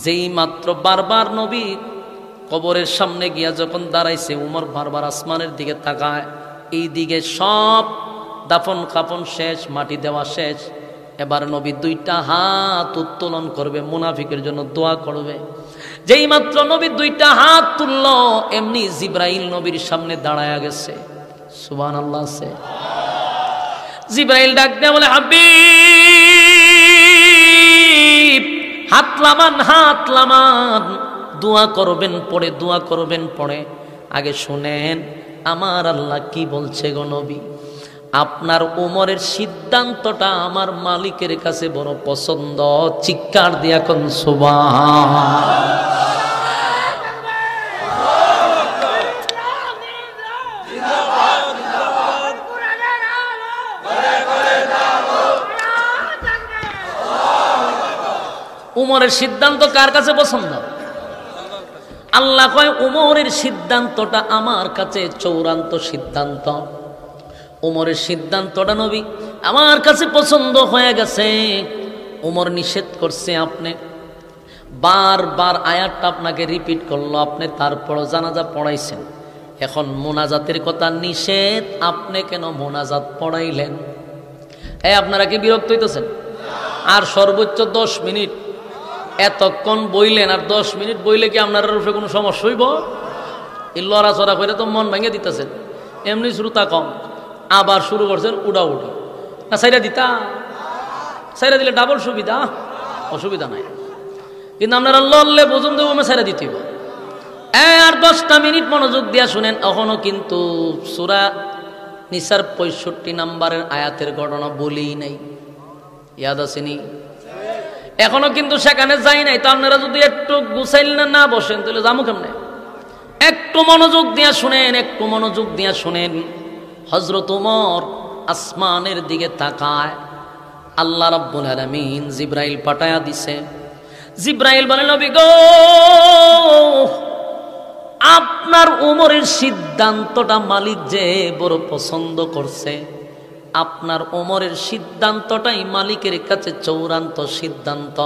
[SPEAKER 1] যেই মাত্র বারবার নবী কবরের সামনে গিয়া যখন দাঁড়াইছে, উমর বারবার আসমানের দিকে তাকায়। এই দিকে সব দাফন কাফন শেষ, মাটি দেওয়া শেষ। এবার নবী 2টা হাত উত্তোলন করবে, মুনাফিকের জন্য দোয়া করবে। যেই মাত্র নবী 2টা হাত তুলল, এমনি জিব্রাইল নবীর সামনে দাঁড়ায়া গেছে। সুবহানাল্লাহ। আছে জিব্রাইল ডাক দিয়ে বলে, হাবিব হাত লামান, দোয়া করবেন পড়ে, দোয়া করবেন পড়ে। আগে শুনেন আমার আল্লাহ কি বলছে গো নবী। আপনার ওমরের সিদ্ধান্তটা আমার মালিকের কাছে বড় পছন্দ। চিৎকার দিয়া কোন সুবহান। উমরের সিদ্ধান্ত কার কাছে পছন্দ? আল্লাহ কয় উমরের সিদ্ধান্তটা আমার কাছে চূড়ান্ত সিদ্ধান্ত। উমরের সিদ্ধান্তটা নবী আমার কাছে পছন্দ হয়ে গেছে। উমর নিষেধ করছে, আপনি বারবার আয়াতটা আপনাকে রিপিট করলো, আপনি তারপরও জানাজা পড়াইছেন। এখন মোনাজাতের কথা নিষেধ, আপনি কেন মোনাজাত পড়াইলেন? আপনারা কি বিরক্ত হইতেছেন? আর সর্বোচ্চ 10 মিনিট এতক্ষণ বইলেন, আর 10 মিনিট বইলে কি আপনার উপরে কোনো সমস্যা হইব? এই লড়াচড়া করে তো মন ভেঙে দিতেছেন। এমনি শ্রোতা কম, আবার শুরু করছেন উড়াউড়ি। না সাইরা দিতা, সাইরা দিলে ডাবল সুবিধা, অসুবিধা নাই। কিন্তু আপনারা লড়লে বুঝুন দেবো আমি সাইরা দিতে হইব। আর 10টা মিনিট মনোযোগ দিয়া শুনেন। এখনো কিন্তু সূরা নিসার 65 নম্বরের আয়াতের ঘটনা বলেই নাই, ইয়াদ আসেনি? এখনো কিন্তু সেখানে যাই নাই। তো আপনারা যদি একটু গুছাইল না বসেন তাহলে যাবো কেমনে? একটু মনোযোগ দিয়া শুনেন, একটু মনোযোগ দিয়া শুনেন। হযরত ওমর আসমানের দিকে তাকায়, আল্লাহ রাব্বুল আলামিন জিবরাইল পাঠায়া দিছে। জিবরাইল বলে, নবী গো, আপনার ওমরের সিদ্ধান্তটা মালিক যে বড় পছন্দ করছে। আপনার ওমরের সিদ্ধান্তটাই মালিকের কাছে চূড়ান্ত সিদ্ধান্ত।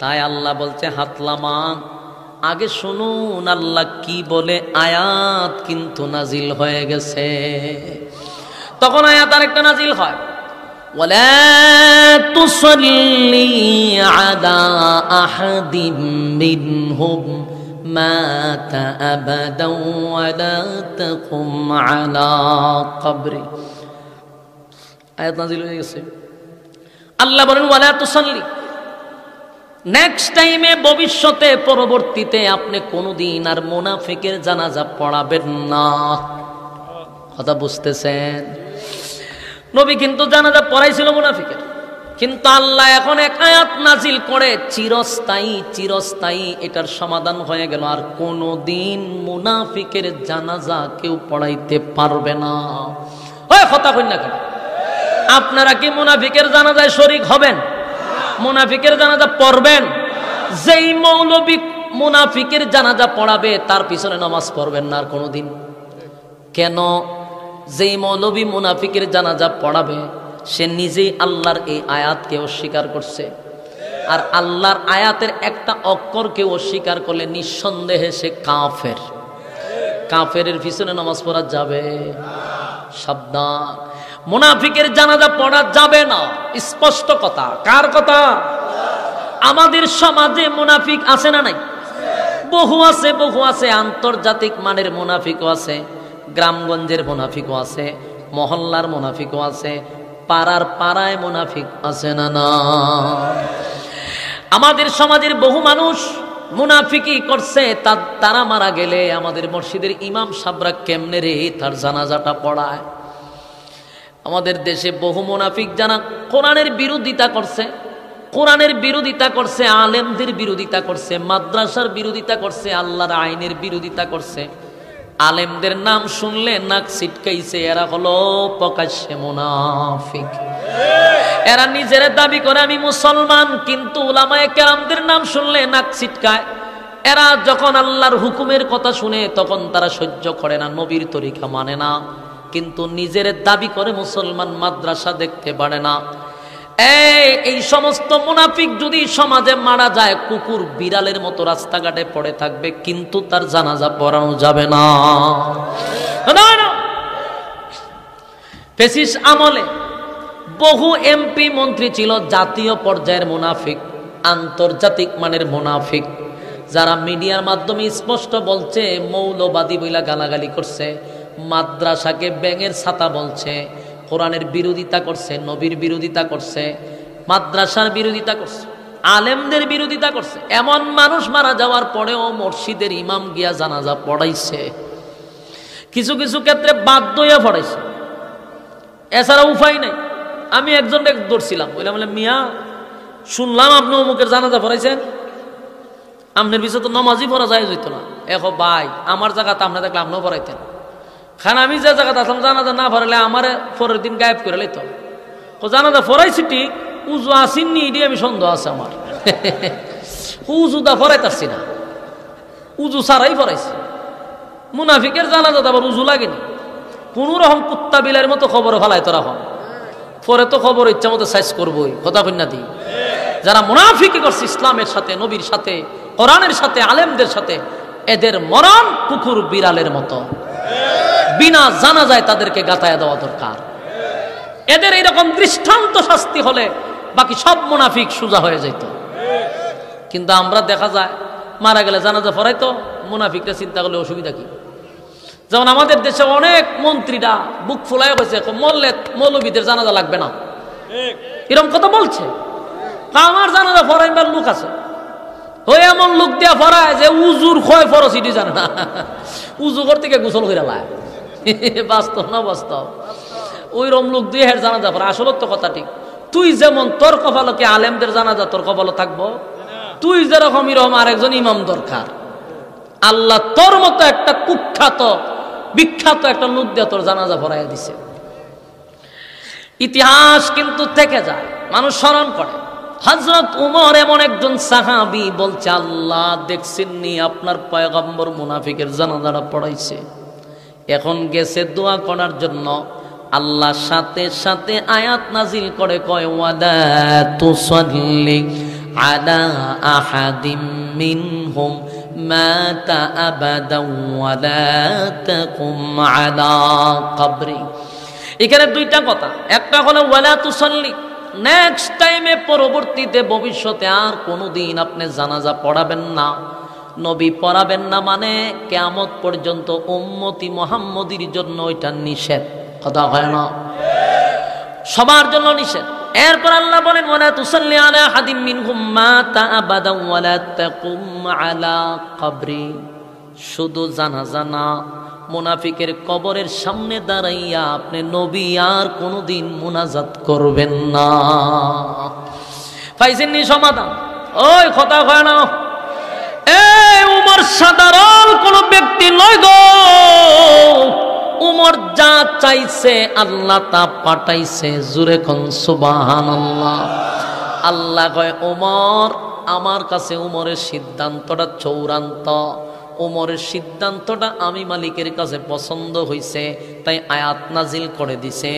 [SPEAKER 1] তাই আল্লাহ বলছে হাতলামা, আগে শুনুন আল্লাহ কি বলে। আয়াত কিন্তু নাজিল হয়ে গেছে। তখন আয়াত আরেকটা নাজিল হয়, ওয়ালা তুসাল্লি আলা আহাদিম মিনহুম মাতা আবাদাও ওয়ালা তাকুম আলা কবরি। আয়াত নাজিল হয়ে গেছে। আল্লাহ বলেন ওয়ালা তুসাল্লি, নেক্সট টাইমে, ভবিষ্যতে, পরবর্তীতে আপনি কোনোদিন আর মুনাফিকের জানাজা পড়াবেন না। কথা বুঝতেছেন? নবী কিন্তু জানাজা পড়াইছিল মুনাফিকের, কিন্তু আল্লাহ এখন এক আয়াত নাজিল করে চিরস্থায়ী এটার সমাধান হয়ে গেল। আর কোনোদিন মুনাফিকের জানাজা কেউ পড়াইতে পারবে না। হয় কথা কই না কেন? আপনারা কি মুনাফিকের জানাজায় শরীক হবেন? মুনাফিকের জানাজা পড়বেন? যেই মৌলবী মুনাফিকের জানাজা পড়াবে তার পিছনে নামাজ পড়বেন না আর কোনোদিন। কেন? যেই মৌলবী মুনাফিকের জানাজা পড়াবে সে নিজেই আল্লাহর এই আয়াতকে অস্বীকার করছে। আর আল্লাহর আয়াতের একটা অক্ষরকে অস্বীকার করলে নিঃসন্দেহে সে কাফের। কাফেরের পিছনে নামাজ পড়া যাবে? সাবধান, মুনাফিকের জানাজা পড়া যাবে না। স্পষ্ট কথা। কার কথা? আমাদের সমাজে মুনাফিক আছে না নাই? বহু আছে, বহু আছে। আন্তর্জাতিক মানের মুনাফিকও আছে, গ্রামগঞ্জের মুনাফিকও আছে, মহল্লার মুনাফিকও আছে, পাড়ায় মুনাফিক আছে না না? আমাদের সমাজের বহু মানুষ মুনাফিকি করছে। তারা মারা গেলে আমাদের মসজিদের ইমাম সাহেবরা কেমনে রে তার জানাজাটা পড়ায়? আমাদের দেশে বহু মুনাফিক জানা কোরআনের বিরোধিতা করছে, কোরআনের বিরোধিতা করছে, আলেমদের বিরোধিতা করছে, মাদ্রাসার বিরোধিতা করছে, আল্লাহর আইনের বিরোধিতা করছে। আলেমদের নাম শুনলে নাক ছিটকাইছে। এরা হলো প্রকাশ্যে মুনাফিক। এরা নিজের দাবি করে আমি মুসলমান, কিন্তু উলামায়ে কেরামদের নাম শুনলে নাক ছিটকায়। এরা যখন আল্লাহর হুকুমের কথা শুনে তখন তারা সহ্য করে না, নবীর তরিকা মানে না, কিন্তু নিজের দাবি করে মুসলমান, মাদ্রাসা দেখতে পারে না। এই সমস্ত মুনাফিক যদি সমাজে মারা যায়, কুকুর বিড়ালের মতো রাস্তাঘাটে পড়ে থাকবে, কিন্তু তার জানাজা পড়ানো যাবে না। ফ্যাসিস্ট আমলে বহু এমপি মন্ত্রী ছিল জাতীয় পর্যায়ের মুনাফিক, আন্তর্জাতিক মানের মুনাফিক, যারা মিডিয়ার মাধ্যমে স্পষ্ট বলছে, মৌলবাদী বইলা গালাগালি করছে, মাদ্রাসাকে ব্যাঙের ছাতা বলছে, কোরআনের বিরোধিতা করছে, নবীর বিরোধিতা করছে, মাদ্রাসার বিরোধিতা করছে, আলেমদের বিরোধিতা করছে। এমন মানুষ মারা যাওয়ার পরেও মসজিদের ইমাম গিয়া জানাজা পড়াইছে, কিছু কিছু ক্ষেত্রে বাধ্য হইয়া পড়াইছে, এছাড়া উপায় নাই। আমি একজনকে ধরছিলাম, বললাম মিয়া শুনলাম আপনি অমুকের জানাজা পড়াইছেন, আপনার বিষয়ে তো নামাজই পড়া যায় যেত না। এখন ভাই আমার জায়গাতে আপনি দেখলে আপনিও পড়াইতেন। খান আমি যে জায়গাতে আসলাম জানাজা না পড়ালে আমার পরের দিন গায়েব করে লাইতো। জানাজা পড়াইছি ঠিক, উজু আসিননি এটি আমি সন্দেহ আছে আমার। উজুদা পড়াইতারছি না, উজু সারাই পড়াইছি। মুনাফিকের জানাজা আবার উজু লাগেনি, কোন রকম কুত্তা বিলাইয়ের মতো খবর ফেলায় তোরা হন, পরে তো খবর ইচ্ছা মতো সাইজ করবোই। কথা কন্যা দিই, যারা মুনাফিকি করছে ইসলামের সাথে, নবীর সাথে, কোরআনের সাথে, আলেমদের সাথে, এদের মরণ কুকুর বিড়ালের মতো, বিনা জানাজায় তাদেরকে গাতায় দেওয়া দরকার। এদের এইরকম দৃষ্টান্ত শাস্তি হলে বাকি সব মুনাফিক সোজা হয়ে যেত। কিন্তু আমরা দেখা যায় মারা গেলে জানাজা পড়াইতো, মুনাফিকরা চিন্তা করলে অসুবিধা কি? যেমন আমাদের দেশে অনেক মন্ত্রীরা বুক ফুলাই হয়েছে, মরলে মৌলবীদের জানাজা লাগবে না, এরকম কথা বলছে। আমার জানাজা পড়াইবার লোক আছে, ওই এমন লোক দিয়া পড়ায় যে উজুর ক্ষয় ফরস ইটি জানে না, উজু করতে গিয়ে গোসল করে লায়। বাস্তব না বাস্তব? ওই রম লোক দিয়ে হের জানাজা পড়া। আসলে তো কথা ঠিক, তুই যেমন তোর কপালকে আলেমদের জানাজা তোর কপাল থাকবো, তুই যেরকম এরকম আরেকজন ইমাম দরকার। আল্লাহ তোর মতো একটা কুখ্যাত বিখ্যাত একটা লোক দিয়ে তোর জানাজা পড়াইয়া দিছে। ইতিহাস কিন্তু থেকে যায়, মানুষ স্মরণ করে। হযরত উমর এমন একজন সাহাবী বলছে, আল্লাহ দেখছেননি আপনার পয়গম্বর মুনাফিকের জানাজাটা পড়াইছে, এখন গেছে দোয়া করার জন্য। আল্লাহ সাথে সাথে আয়াত নাজিল করে কয়, ওয়ালা তুসাল্লি আলা আহাদিম মিনহুম মাতা আবাদাও ওয়ালা তাকুম আলা কবরি। এখানে দুইটা কথা, একটা হলো ওয়ালা তুসাল্লি, নেক্সট টাইমে পরবর্তীতে ভবিষ্যতে আর কোনোদিন আপনি জানাজা পড়াবেন না, নবী পড়াবেন না, মানে কিয়ামত পর্যন্ত উম্মতি মুহাম্মদীর জন্য এটা নিষেধ। কথা হয় না? সবার জন্য নিষেধ। এরপর আল্লাহ বলেন, ওয়ালা তুসাল্লি আলা আহাদিম মিনহুম মাতা আবাদা ওয়ালা তাকুম আলা কবরি। শুধু জানাজা না, মুনাফিকের কবরের সামনে দাঁড়াইয়া আপনি নবী আর কোনোদিন মুনাজাত করবেন না। পাইছেননি সমাধান? ওই কথা হয় না? এই উমর সাধারণ কোন ব্যক্তি নয় গো। উমর যা চাইছে আল্লাহ তা পাঠাইছে। জোরে কোন সুবহানাল্লাহ। আল্লাহ কয়, উমর আমার কাছে উমরের সিদ্ধান্তটা চূড়ান্ত, উমরের সিদ্ধান্তটা আমি মালিকের কাছে পছন্দ হইছে, তাই আয়াত নাজিল করে দিছে।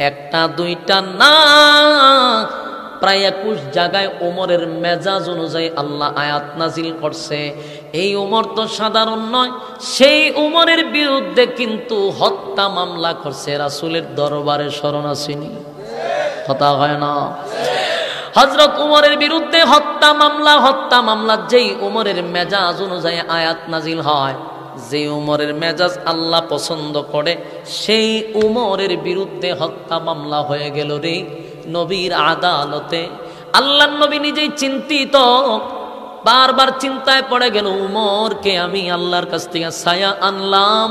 [SPEAKER 1] একটা দুইটা না, প্রায় 21 জায়গায় উমরের মেজাজ অনুযায়ী আল্লাহ আয়াত নাজিল করছে। এই উমর তো সাধারণ নয়, সেই উমরের বিরুদ্ধে কিন্তু হত্যা মামলা করছে। রাসূলের দরবারে শরণ আসেনি, কথা হয় না? হযরত উমরের বিরুদ্ধে হত্যা মামলা যেই উমরের মেজাজ অনুযায়ী আয়াত নাজিল হয়, যে উমরের মেজাজ আল্লাহ পছন্দ করে, সেই উমরের বিরুদ্ধে হত্যা মামলা হয়ে গেল রে নবীর আদালতে। আল্লাহর নবী নিজেই চিন্তিত, বারবার চিন্তায় পড়ে গেল, উমরকে আমি আল্লাহর কাছ থেকে ছায়া আনলাম,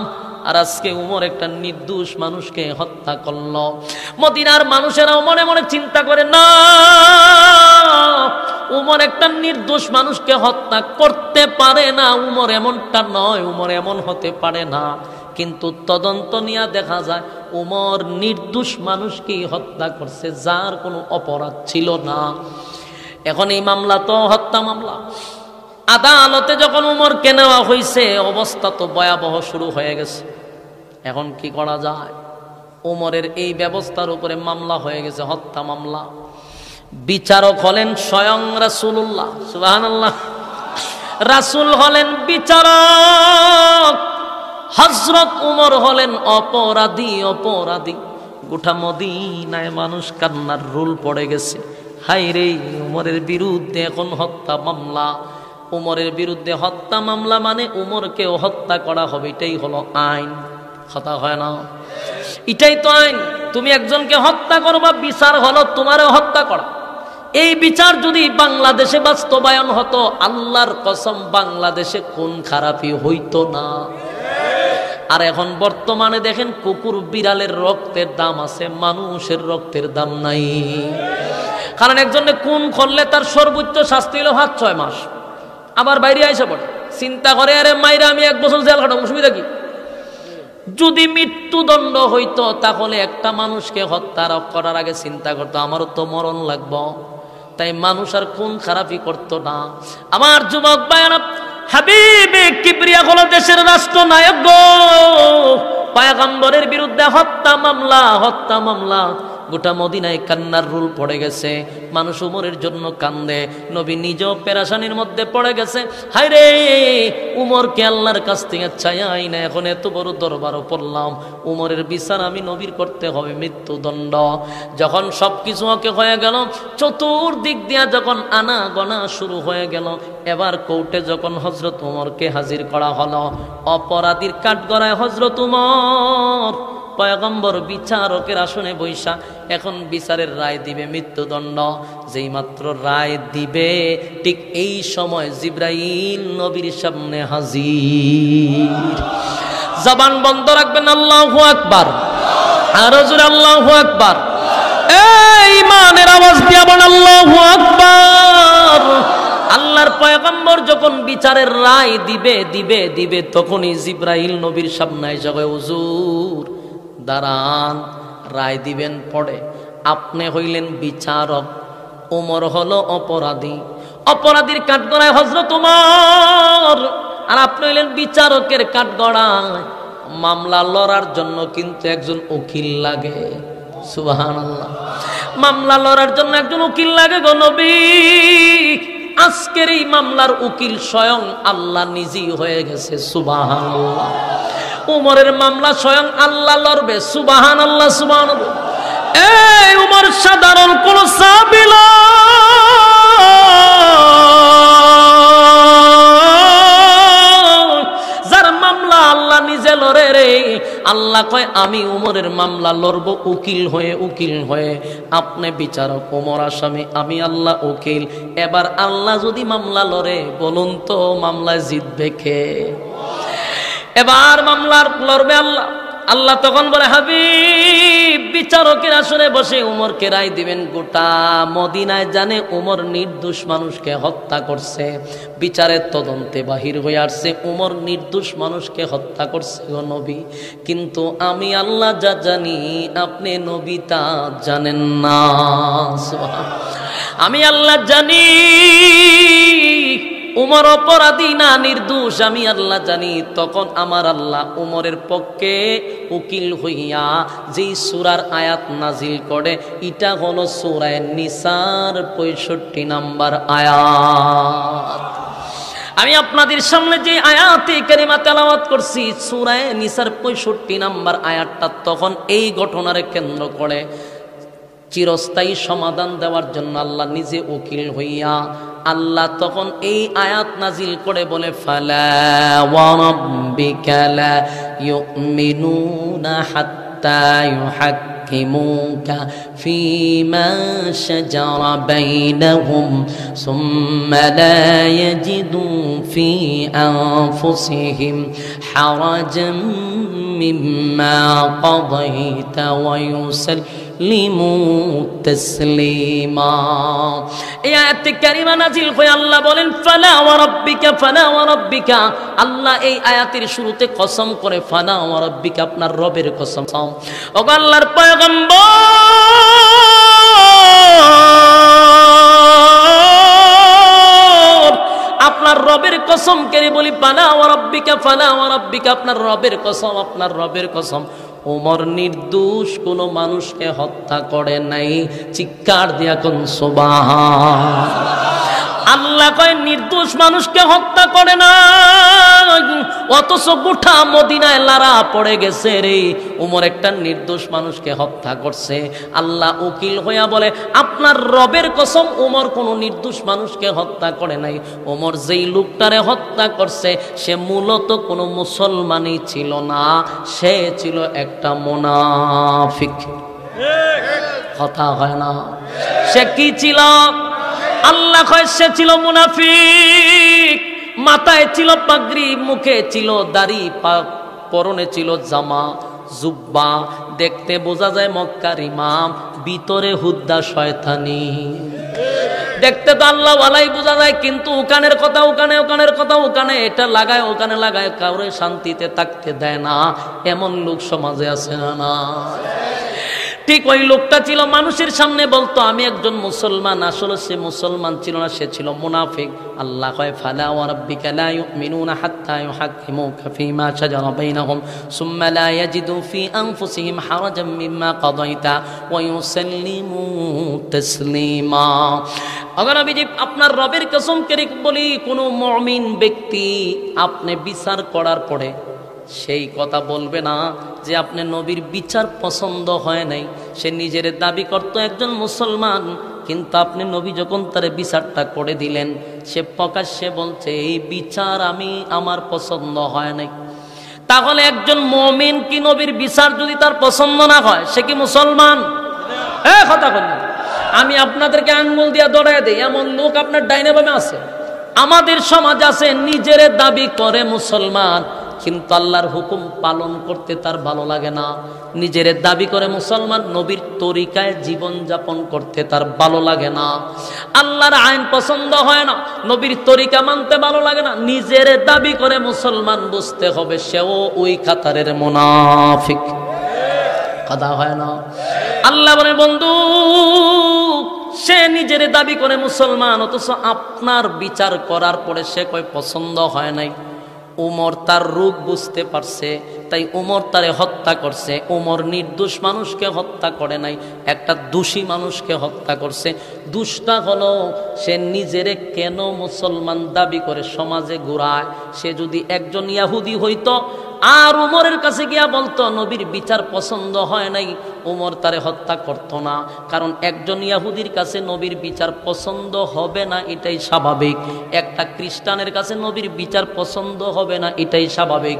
[SPEAKER 1] আর আজকে উমর একটা নির্দোষ মানুষকে হত্যা করল। মদিনার মানুষেরাও মনে মনে চিন্তা করে, না, উমর একটা নির্দোষ মানুষকে হত্যা করতে পারে না, উমর এমনটা নয়, উমর এমন হতে পারে না। কিন্তু তদন্ত নিয়ে দেখা যায় উমর নির্দোষ মানুষকে হত্যা করছে, যার কোনো অপরাধ ছিল না। এখন এই মামলা তো হত্যা মামলা। আদালতে যখন উমরকে নেওয়া হয়েছে, অবস্থা তো ভয়াবহ শুরু হয়ে গেছে। এখন কি করা যায়? উমরের এই ব্যবস্থার উপরে মামলা হয়ে গেছে, হত্যা মামলা। বিচারক হলেন স্বয়ং রাসূলুল্লাহ, সুবহানাল্লাহ। রাসূল হলেন বিচারক, হযরত উমর হলেন অপরাধী। গোটা মদিনায় মানুষ কান্নার রোল পড়ে গেছে। হায় রে, উমরের বিরুদ্ধে এখন হত্যা মামলা। উমরের বিরুদ্ধে হত্যা মামলা মানে উমরকেও হত্যা করা হবে, এটাই হলো আইন। কথা হয় না? এটাই তো আইন। তুমি একজনকে হত্যা করবা, বিচার হলো তোমারও হত্যা করা। এই বিচার যদি বাংলাদেশে বাস্তবায়ন হতো, আল্লাহর কসম বাংলাদেশে খুন খারাপি হইতো না। আর এখন বর্তমানে দেখেন, কুকুর বিড়ালের রক্তের দাম আছে, মানুষের রক্তের দাম নাই। কারণ একজনে খুন করলে তার সর্বোচ্চ শাস্তি হলো 5-6 মাস, আবার বাইরে আইসা পড়ে চিন্তা করে, আরে মাইরা আমি 1 বছর জেল খাটাবো, অসুবিধা কি? যদি মৃত্যুদণ্ড হইতো তাহলে একটা মানুষকে হত্যা করার আগে চিন্তা করতো আমারও তো মরণ লাগবো, তাই মানুষ আর খুন খারাপি করতো না। আমার যুবক ভাইরা, হাবিবে কিবরিয়া হলো দেশের রাষ্ট্রনায়ক গো। পয়গম্বরের বিরুদ্ধে হত্যা মামলা। গোটা মদিনায় কান্নার রুল পড়ে গেছে, মানুষ উমরের জন্য কান্দে, নবী নিজেও পেরেশানির মধ্যে পড়ে গেছে। হায় রে, উমরকে আল্লাহর কাছ থেকে চাই না, এখন এত বড় দরবারও পড়লাম, উমরের বিচার আমি নবীর করতে হবে মৃত্যুদণ্ড। যখন সবকিছু ওকে হয়ে গেল, চতুর্দিক দিয়া যখন আনা গনা শুরু হয়ে গেল, এবার কোর্টে যখন হযরত উমরকে হাজির করা হলো, অপরাধীর কাঠগড়ায় হযরত উমর পয়গম্বর বিচারকের আসনে বৈশা এখন বিচারের রায় দিবে মৃত্যুদণ্ড। যেই মাত্র রায় দিবে, ঠিক এই সময় জিবরাইল নবীর সামনে হাজির। জবান বন্ধ রাখবেন, আল্লাহু আকবার, আর জোরে আল্লাহু আকবার। এই ইমানের আওয়াজ দিয়া বলেন আল্লাহু আকবার। আল্লাহর পয়গম্বর যখন বিচারের রায় দিবে তখনই জিবরাইল নবীর সামনে এসে কয়, হুজুর দাঁড়ান, রায় দিবেন পড়ে। আপনি হইলেন বিচারক, ওমর হলো অপরাধী, অপরাধীর কাঠগড়ায় হযরত ওমর, আর আপনি হইলেন বিচারকের কাঠগড়ায়। মামলা লড়ার জন্য কিন্তু একজন উকিল লাগে। সুবহানাল্লাহ, মামলা লড়ার জন্য একজন উকিল লাগে গো নবী। আজকের এই মামলার উকিল স্বয়ং আল্লাহ নিজেই হয়ে গেছে। সুবহানাল্লাহ, উমরের মামলা স্বয়ং আল্লাহ লড়বে। সুবহানাল্লাহ, সুবহানাল্লাহ। এই উমর সাধারণ কোন সাহাবী না, যার মামলা আল্লাহ নিজে লড়ে রে। আল্লাহ কয় আমি উমরের মামলা লড়ব উকিল হয়ে। আপনি বিচারক, উমর আসামি, আমি আল্লাহ উকিল। এবার আল্লাহ যদি মামলা লড়ে, বলুন তো মামলায় জিতবে কে? এবার মামলার লড়বে আল্লাহ। আল্লাহ তখন বলে, হাবিব বিচারকের আসনে বসে উমরকে রায় দিবেন। গোটা মদিনায় জানে উমর নির্দোষ মানুষকে হত্যা করছে, বিচারের তদন্তে বাহির হয়ে আসছে উমর নির্দোষ মানুষকে হত্যা করছে গো নবী। কিন্তু আমি আল্লাহ যা জানি, আপনি নবী তা জানেন না। আমি আল্লাহ জানি উমর অপরাধী না নির্দোষ, আমি আল্লাহ জানি। তখন আমার আল্লাহ উমরের পক্ষে উকিল হইয়া যেই সূরার আয়াত নাজিল করে, এটা হলো সূরা নিসার 65 নম্বর আয়াত। আমি আপনাদের সামনে যে আয়াতে কারিমা তেলাওয়াত করছি, সূরা নিসার 65 নম্বর আয়াতটা তখন এই ঘটনারে কেন্দ্র করে চিরস্থায়ী সমাধান দেওয়ার জন্য আল্লাহ নিজে উকিল হইয়া আল্লাহ তখন এই আয়াত নাজিল করে বলে, ফালা ওয়া রাব্বিকা লা ইউমিনুনা হাত্তা ইউহাক্কিমুকা ফীমা শাজারা বাইনাহুম সুম্মা লা ইয়াজিদু ফী আনফুসিহিম হারাজাম মিম্মা কাদাইতা ওয়া লিমু তাসলিমা। এই আয়াতে কারিমা নাজিল হয়ে আল্লাহ বলেন, ফালা ওয়া রাব্বিকা, ফালা ওয়া রাব্বিকা। আল্লাহ এই আয়াতের শুরুতে কসম করে, ফালা ওয়া রাব্বিকা, আপনার রবের কসম। ও আল্লাহর পয়গম্বর, আপনার রবের কসম করে বলি, ফালা ওয়া রাব্বিকা, ফালা ওয়া রাব্বিকা, আপনার রবের কসম, আপনার রবের কসম। ওমর নির্দোষ কোন মানুষকে হত্যা করে নাই। চিৎকার দিয়া কোন সুবহান। আল্লাহ কয় নির্দোষ মানুষকে হত্যা করে না, অথচ গোটা মদিনায় লারা পড়ে গেছে রে, ওমর একটা নির্দোষ মানুষকে হত্যা করছে। আল্লাহ উকিল হইয়া বলে, আপনার রবের কসম, ওমর কোনো নির্দোষ মানুষকে হত্যা করে নাই। ওমর যেই লোকটারে হত্যা করছে সে মূলত কোনো মুসলমানই ছিল না, সে ছিল একটা মুনাফিক। কথা হয় না? সে কি ছিল? আল্লাহ কয় সে ছিল মুনাফিক। মাথায় ছিল পাগড়ি, মুখে ছিল দাড়ি, পরনে ছিল জামা জুব্বা, দেখতে বোঝা যায় মক্কার ইমাম, ভিতরে হুদ্দা শয়তানি। দেখতে তো আল্লাহ ওয়ালাই বোঝা যায়, কিন্তু ওখানের কথা ওখানে, ওখানের কথা ওখানে, এটা লাগায় ওখানে লাগায়, কাউরে শান্তিতে থাকতে দেয় না। এমন লোক সমাজে আছে না? ঠিক ওই লোকটা ছিল মানুষের সামনে বলতো আমি একজন মুসলমান, আসলে সে মুসলমান ছিল না, সে ছিল মুনাফিক। আল্লাহ কয় ফালা ওয়া রাব্বিকা লা ইউমিনুনা হাত্তা ইউহাক্কিমুকা ফীমা শাজারা বাইনাহুম সুম্মা লা ইয়াজিদু ফী আনফুসিহিম হারাজাম মিম্মা কাদাইতা ওয়া ইউসাল্লিমু তাসলিমা। আবার নবীজি আপনার রবের কসম করে বলি, কোনো মুমিন ব্যক্তি আপনি বিচার করার পরে সেই কথা বলবে না যে আপনি নবীর বিচার পছন্দ হয় নাই। সে নিজের দাবি করত একজন মুসলমান, কিন্তু আপনি নবী যখন তার বিচারটা করে দিলেন, সে প্রকাশ্যে বলছে এই বিচার আমার পছন্দ হয় নাই। তাহলে একজন মুমিন কি নবীর বিচার যদি তার পছন্দ না হয়, সে কি মুসলমান? কথা বলুন। আমি আপনাদেরকে আঙ্গুল দিয়ে দৌড়াই দিই, এমন লোক আপনার ডাইনে বামে আছে। আমাদের সমাজ আছে নিজের দাবি করে মুসলমান, কিন্তু আল্লাহর হুকুম পালন করতে তার ভালো লাগে না। নিজের দাবি করে মুসলমান, নবীর তরিকায় জীবন যাপন করতে তার ভালো লাগে না। আল্লাহর আইন পছন্দ হয় না, নবীর তরিকা মানতে ভালো লাগে না। নিজের দাবি করে মুসলমান, বুঝতে হবে সেও ওই কাতারের মুনাফিক। কথা হয় না? আল্লাহ বলে বন্ধু, সে নিজের দাবি করে মুসলমান, অথচ আপনার বিচার করার পরে সে কয় পছন্দ হয় নাই। উমর তার রূপ বুঝতে পারছে, তাই উমর তারে হত্যা করছে। উমর নির্দোষ মানুষকে হত্যা করে নাই, একটা দোষী মানুষকে হত্যা করছে। দোষটা হলো সে নিজেরে কেন মুসলমান দাবি করে সমাজে ঘুরায়। সে যদি একজন ইয়াহুদি হইতো আর উমরের কাছে গিয়া বলতো নবীর বিচার পছন্দ হয় নাই, উমর তারে হত্যা করতো না। কারণ একজন ইয়াহুদির কাছে নবীর বিচার পছন্দ হবে না, এটাই স্বাভাবিক। একটা খ্রিস্টানের কাছে নবীর বিচার পছন্দ হবে না, এটাই স্বাভাবিক।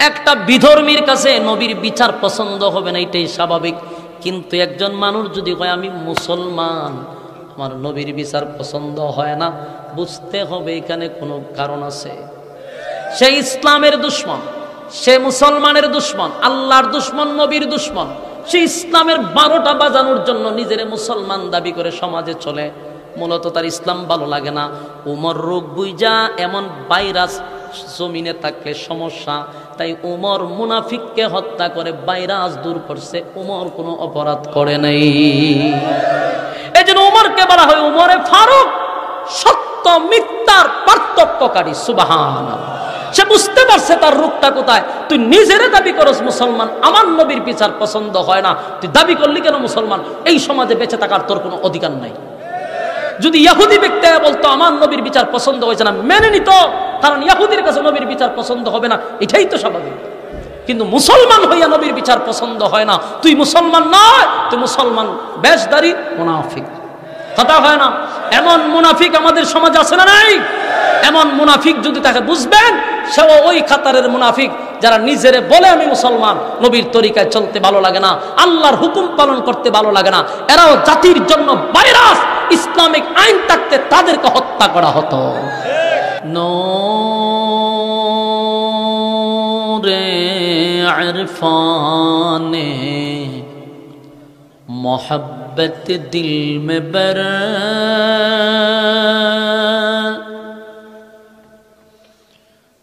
[SPEAKER 1] একটা বিধর্মীর কাছে নবীর বিচার পছন্দ হবে না, এটাই স্বাভাবিক। কিন্তু একজন মানুষ যদি কয় আমি মুসলমান, আমার নবীর বিচার পছন্দ হয় না, বুঝতে হবে এখানে কোনো কারণ আছে। সে ইসলামের দুশমন, সে মুসলমানের দুশমন, আল্লাহর দুশমন, নবীর দুশমন। সে ইসলামের 12টা বাজানোর জন্য নিজের মুসলমান দাবি করে সমাজে চলে, মূলত তার ইসলাম ভালো লাগে না। উমর রোগ বুঝা এমন ভাইরাস জমিনে থাকলে সমস্যা, তাই উমর মুনাফিককে হত্যা করে ভাইরাস দূর করছে। উমর কোনো অপরাধ করে নাই। এই জন্য উমরকে বলা হয় উমরে ফারুক, সত্য মিথ্যার পার্থক্যকারী। সুবহানাল্লাহ। সে বুঝতে পারছে তার রূপটা কোথায়। তুই নিজের দাবি করস মুসলমান, আমার নবীর বিচার পছন্দ হয় না, তুই দাবি করলি কেন মুসলমান? এই সমাজে বেঁচে থাকার তোর কোনো অধিকার নাই। যদি ইহুদি ব্যক্তি বলতো আমার নবীর বিচার পছন্দ হয়েছে না, মেনে নিত, কারণ ইহুদির কাছে নবীর বিচার পছন্দ হবে না, এটাই তো স্বাভাবিক। কিন্তু মুসলমান হইয়া নবীর বিচার পছন্দ হয় না, তুই মুসলমান নয়, তুই মুসলমান বেশদারি মুনাফিক। কথা হয় না? এমন মুনাফিক আমাদের সমাজে আছে না নাই? এমন মুনাফিক যদি তাকে বুঝবেন, সেও ওই কাতারের মুনাফিক যারা নিজেরে বলে আমি মুসলমান, নবীর তরিকায় চলতে ভালো লাগে না, আল্লাহর হুকুম পালন করতে ভালো লাগে না। এরাও জাতির জন্য ভাইরাস। ইসলামিক আইন থাকতে তাদেরকে হত্যা করা হতো। নূরে ইরফানে मोहब्बत दिल में बर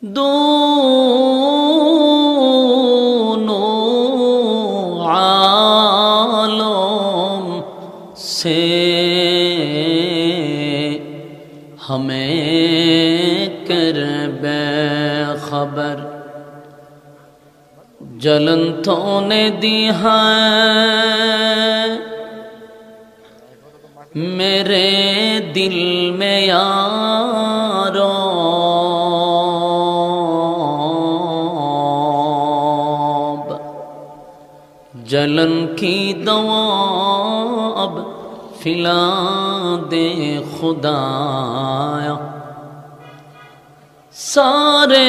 [SPEAKER 1] दोनों आलम से हमें कर बेखबर जलन तूने दी है मेरे दिल में यारो जलन की दवा अब फिला दे खुदाया सारे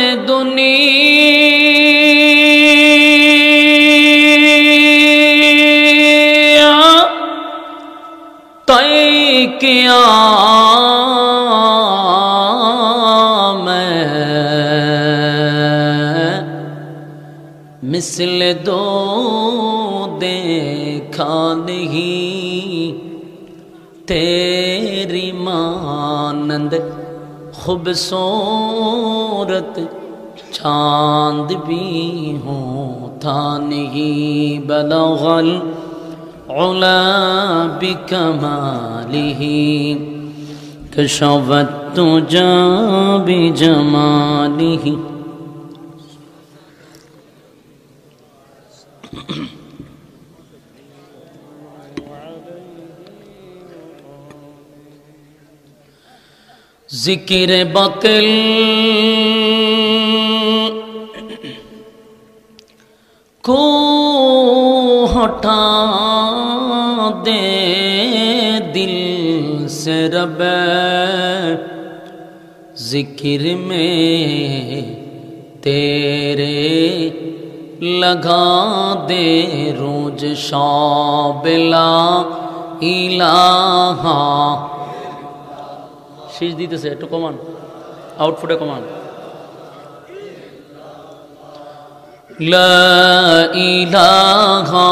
[SPEAKER 1] दुनिया तय किया मैं मिसल दो देखा नहीं तेरी मानंद खूबसूरत चांद भी होता नहीं बलगल علا بكماله كشف الدجى بجماله. जिक्र बातिल को हटा दे दिल से रबे, जिक्र में तेरे लगा दे रोज शाबिला इलाहा. শেষ দিতেছে, একটু কমান, আউটপুটে কমান. লা ইলাহা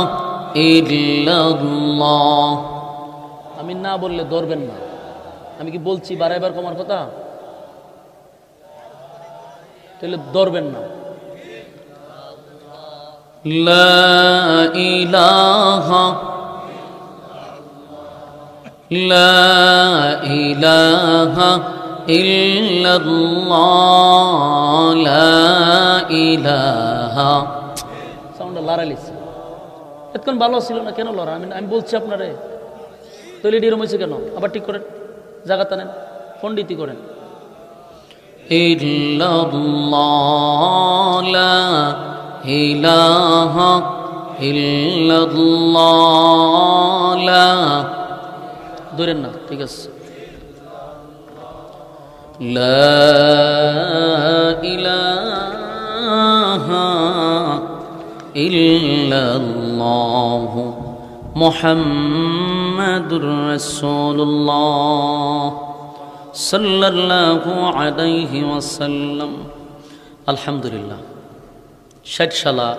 [SPEAKER 1] ইল্লাল্লাহ. আমি না বললে ধরবেন না. আমি কি বলছি বারবার কমার কথা? তাহলে ধরবেন না. লা ইলাহা লা ইলাহা ইল্লাল্লাহ লা ইলাহা. সাউন্ডটা লড়াইলিস এতক্ষণ ভালো ছিল না, কেন লড়া? আমি বলছি আপনারে, তৈরি ডিরম হয়েছে কেন? আবার ঠিক করেন, জায়গাটা নেন, পণ্ডিতি করেন. ইল্লাল্লাহ লা ইলাহা ইল্লাল্লাহ লা, ধরেন না, ঠিক আছে. লা ইলাহা ইল্লাল্লাহ মুহাম্মাদুর রাসূলুল্লাহ সাল্লাল্লাহু আলাইহি ওয়াসাল্লাম. আলহামদুলিল্লাহ, 60 সালা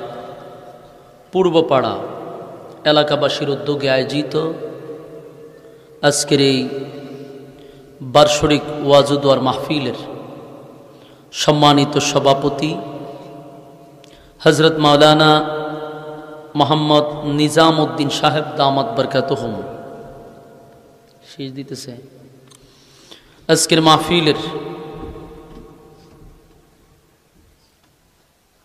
[SPEAKER 1] পূর্বপাড়া এলাকাবাসীর উদ্যোগে আয়োজিত আজকের এই বার্ষিক ওয়াজ ও দোয়ার মাহফিলের সম্মানিত সভাপতি হযরত মাওলানা মোহাম্মদ নিজাম উদ্দিন সাহেব দামাত বরকাতুহুম শেষ দিতেছে. আজকের মাহফিলের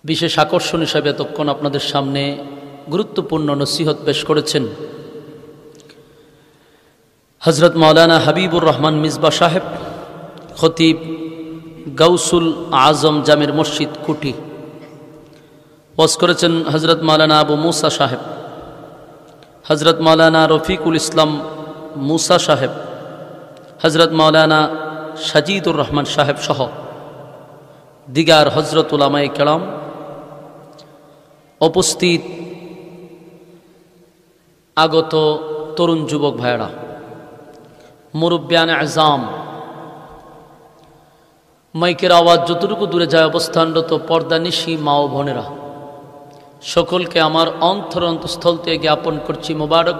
[SPEAKER 1] বিশেষ আকর্ষণ হিসাবে এতক্ষণ আপনাদের সামনে গুরুত্বপূর্ণ নসিহত পেশ করেছেন হযরত মাওলানা হাবিবুর রহমান মিসবা সাহেব, খতিব গাউসুল আজম জামের মসজিদ কুটি. ওয়াজ করেছেন হযরত মাওলানা আবু মুসা সাহেব, হযরত মাওলানা রফিকুল ইসলাম মুসা সাহেব, হযরত মাওলানা সাজিদুর রহমান সাহেব সহ দিগার হযরত উলামায়ে কেরাম, উপস্থিত আগত তরুণ যুবক ভাইয়েরা, মুরব্বিয়ান আযম, মাইকের আওয়াজ যতটুকু দূরে যায় অবস্থানরত পর্দানিশী মা ও বোনেরা, সকলকে আমার অন্তরস্থল থেকে জ্ঞাপন করছি মোবারক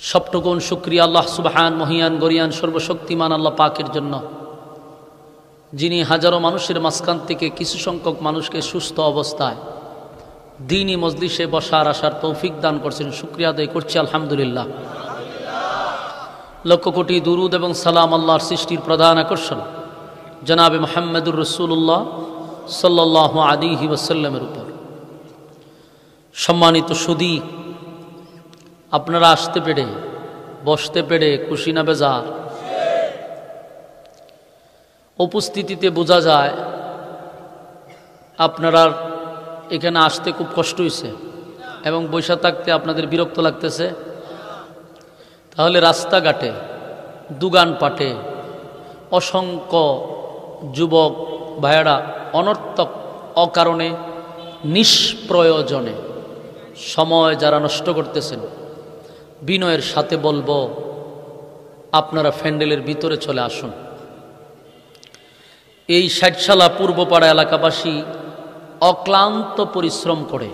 [SPEAKER 1] সপ্তগুণ শুকরিয়া আল্লাহ সুবহান মহিয়ান গরিয়ান সর্বশক্তিমান আল্লাহ পাকের জন্য, যিনি হাজারো মানুষের মাঝখান থেকে কিছু সংখ্যক মানুষকে সুস্থ অবস্থায় দ্বীনি মজলিসে বসার আসার তৌফিক দান করছেন. শুকরিয়া আদায় করছি আলহামদুলিল্লাহ. লক্ষ কোটি দুরুদ এবং সালাম আল্লাহর সৃষ্টির প্রধান আকর্ষণ জনাবে মুহাম্মদুর রাসূলুল্লাহ সাল্লাল্লাহু আলাইহি ওয়াসাল্লামের উপর. সম্মানিত সুধী, আপনারা আসতে পেরে বসতে পেরে খুশি না বেজার? উপস্থিতিতে বোঝা যায় আপনারা এখানে আসতে খুব কষ্ট হয়েছে এবং বৈশা থাকতে আপনাদের বিরক্ত লাগতেছে. তাহলে রাস্তাঘাটে দোকানপাটে অসংখ্য যুবক ভাইয়েরা অনর্থক অকারণে নিষ্প্রয়োজনে সময় যারা নষ্ট করতেছেন, বিনয়ের সাথে বলবো আপনারা প্যান্ডেলের ভিতরে চলে আসুন. এই 60 সালা পূর্বপাড়া এলাকাবাসী অক্লান্ত পরিশ্রম করে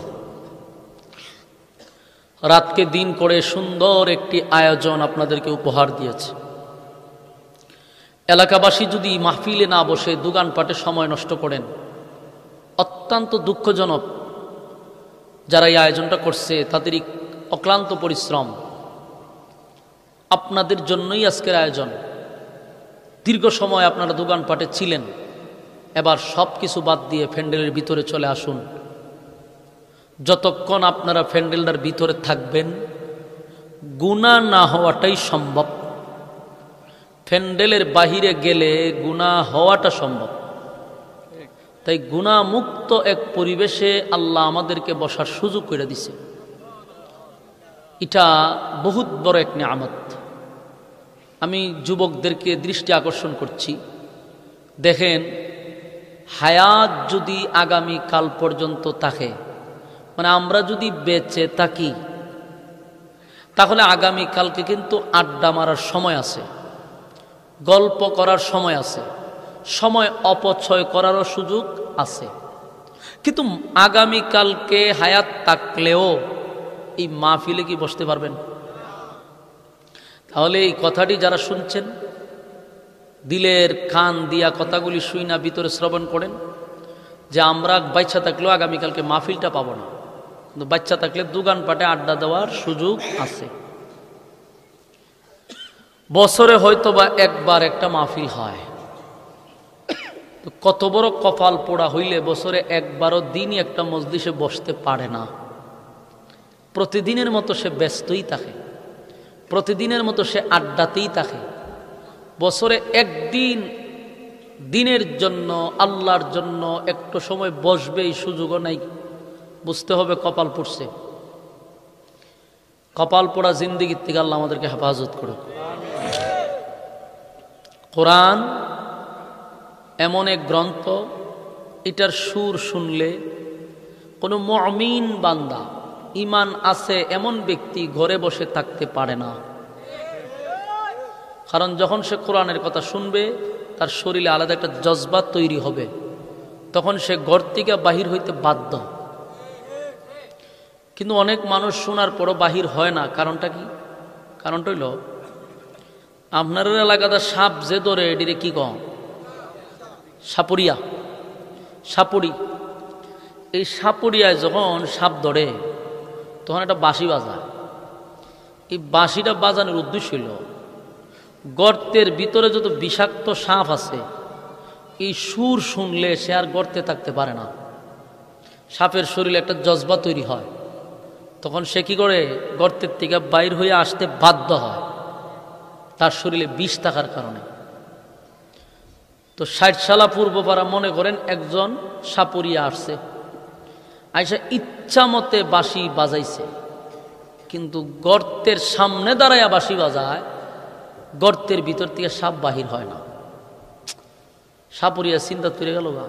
[SPEAKER 1] রাতকে দিন করে সুন্দর একটি আয়োজন আপনাদেরকে উপহার দিয়েছে. এলাকাবাসী যদি মাহফিলে না বসে দোকানপাটে সময় নষ্ট করেন, অত্যন্ত দুঃখজনক. যারা এই আয়োজনটা করছে তাদেরই অক্লান্ত পরিশ্রম, আপনাদের জন্যই আজকের আয়োজন। দীর্ঘ সময় আপনারা দোকানপাটে ছিলেন, এবার সব কিছু বাদ দিয়ে প্যান্ডেলের ভিতরে চলে আসুন। যতক্ষণ আপনারা প্যান্ডেলটার ভিতরে থাকবেন, গুনাহ না হওয়াটাই সম্ভব। প্যান্ডেলের বাহিরে গেলে গুনাহ হওয়াটা সম্ভব। তাই গুনাহ মুক্ত এক পরিবেশে আল্লাহ আমাদেরকে বসার সুযোগ করে দিছে। এটা বহুত বড় এক নিয়ামত। আমি যুবকদেরকে দৃষ্টি আকর্ষণ করছি, দেখেন হায়াত যদি আগামী কাল পর্যন্ত থাকে, মানে আমরা যদি বেঁচে থাকি, তাহলে আগামী কালকে কিন্তু আড্ডা মারার সময় আছে, গল্প করার সময় আছে, সময় অপচয় করারও সুযোগ আছে। কিন্তু আগামী কালকে হায়াত থাকলেও এই মাহফিলে কি বসতে পারবেন? তাহলে এই কথাটি যারা শুনছেন, দিলের কান দিয়া কথাগুলি শুই না ভিতরে শ্রবণ করেন যে আমরা বাচ্চা থাকলেও আগামীকালকে মাহফিলটা পাবো না, কিন্তু বাচ্চা থাকলে দোকানপাটে আড্ডা দেওয়ার সুযোগ আছে। বছরে হয়তো বা একবার একটা মাহফিল হয়, তো কত বড় কপাল পোড়া হইলে বছরে একবারও দিনই একটা মজলিসে বসতে পারে না। প্রতিদিনের মতো সে ব্যস্তই থাকে, প্রতিদিনের মতো সে আড্ডাতেই থাকে। বছরে একদিন দিনের জন্য, আল্লাহর জন্য একটু সময় বসবে এই সুযোগও নাই। বুঝতে হবে কপাল পড়ছে। কপাল পোড়া জিন্দিগির থেকে আল্লাহ আমাদেরকে হেফাজত করুক। কোরআন এমন এক গ্রন্থ, এটার সুর শুনলে কোনো মুমিন বান্দা, ঈমান আছে এমন ব্যক্তি ঘরে বসে থাকতে পারে না। কারণ যখন সে কোরআনের কথা শুনবে, তার শরীরে আলাদা একটা জজবা তৈরি হবে, তখন সে ঘর থেকে বাহির হইতে বাধ্য। কিন্তু অনেক মানুষ শোনার পরও বাহির হয় না। কারণটা কি? কারণটা হইল আপনার এলাকাতে সাপ যে ধরে এটিরে কি কম? সাপুরিয়া, সাপুরি। এই সাপুরিয়ায় যখন সাপ ধরে তখন একটা বাঁশি বাজায়। এই বাঁশিটা বাজানোর উদ্দেশ্য হইল গর্তের ভিতরে যত বিষাক্ত সাপ আছে, এই সুর শুনলে সে আর গর্তে থাকতে পারে না। সাপের শরীরে একটা জজবা তৈরি হয়, তখন সে কি করে? গর্তের থেকে বাইর হয়ে আসতে বাধ্য হয়, তার শরীরে বিষ থাকার কারণে। তো ৬০ সালা পূর্বপাড়া মনে করেন একজন সাপুরিয়া আসছে, আইসা ইচ্ছা মতে বাঁশি বাজাইছে, কিন্তু গর্তের সামনে দাঁড়াইয়া বাঁশি বাজায়, গর্তের ভিতর থেকে সাপ বাহির হয় না। সাপুরিয়া চিন্তা করে গেল, গা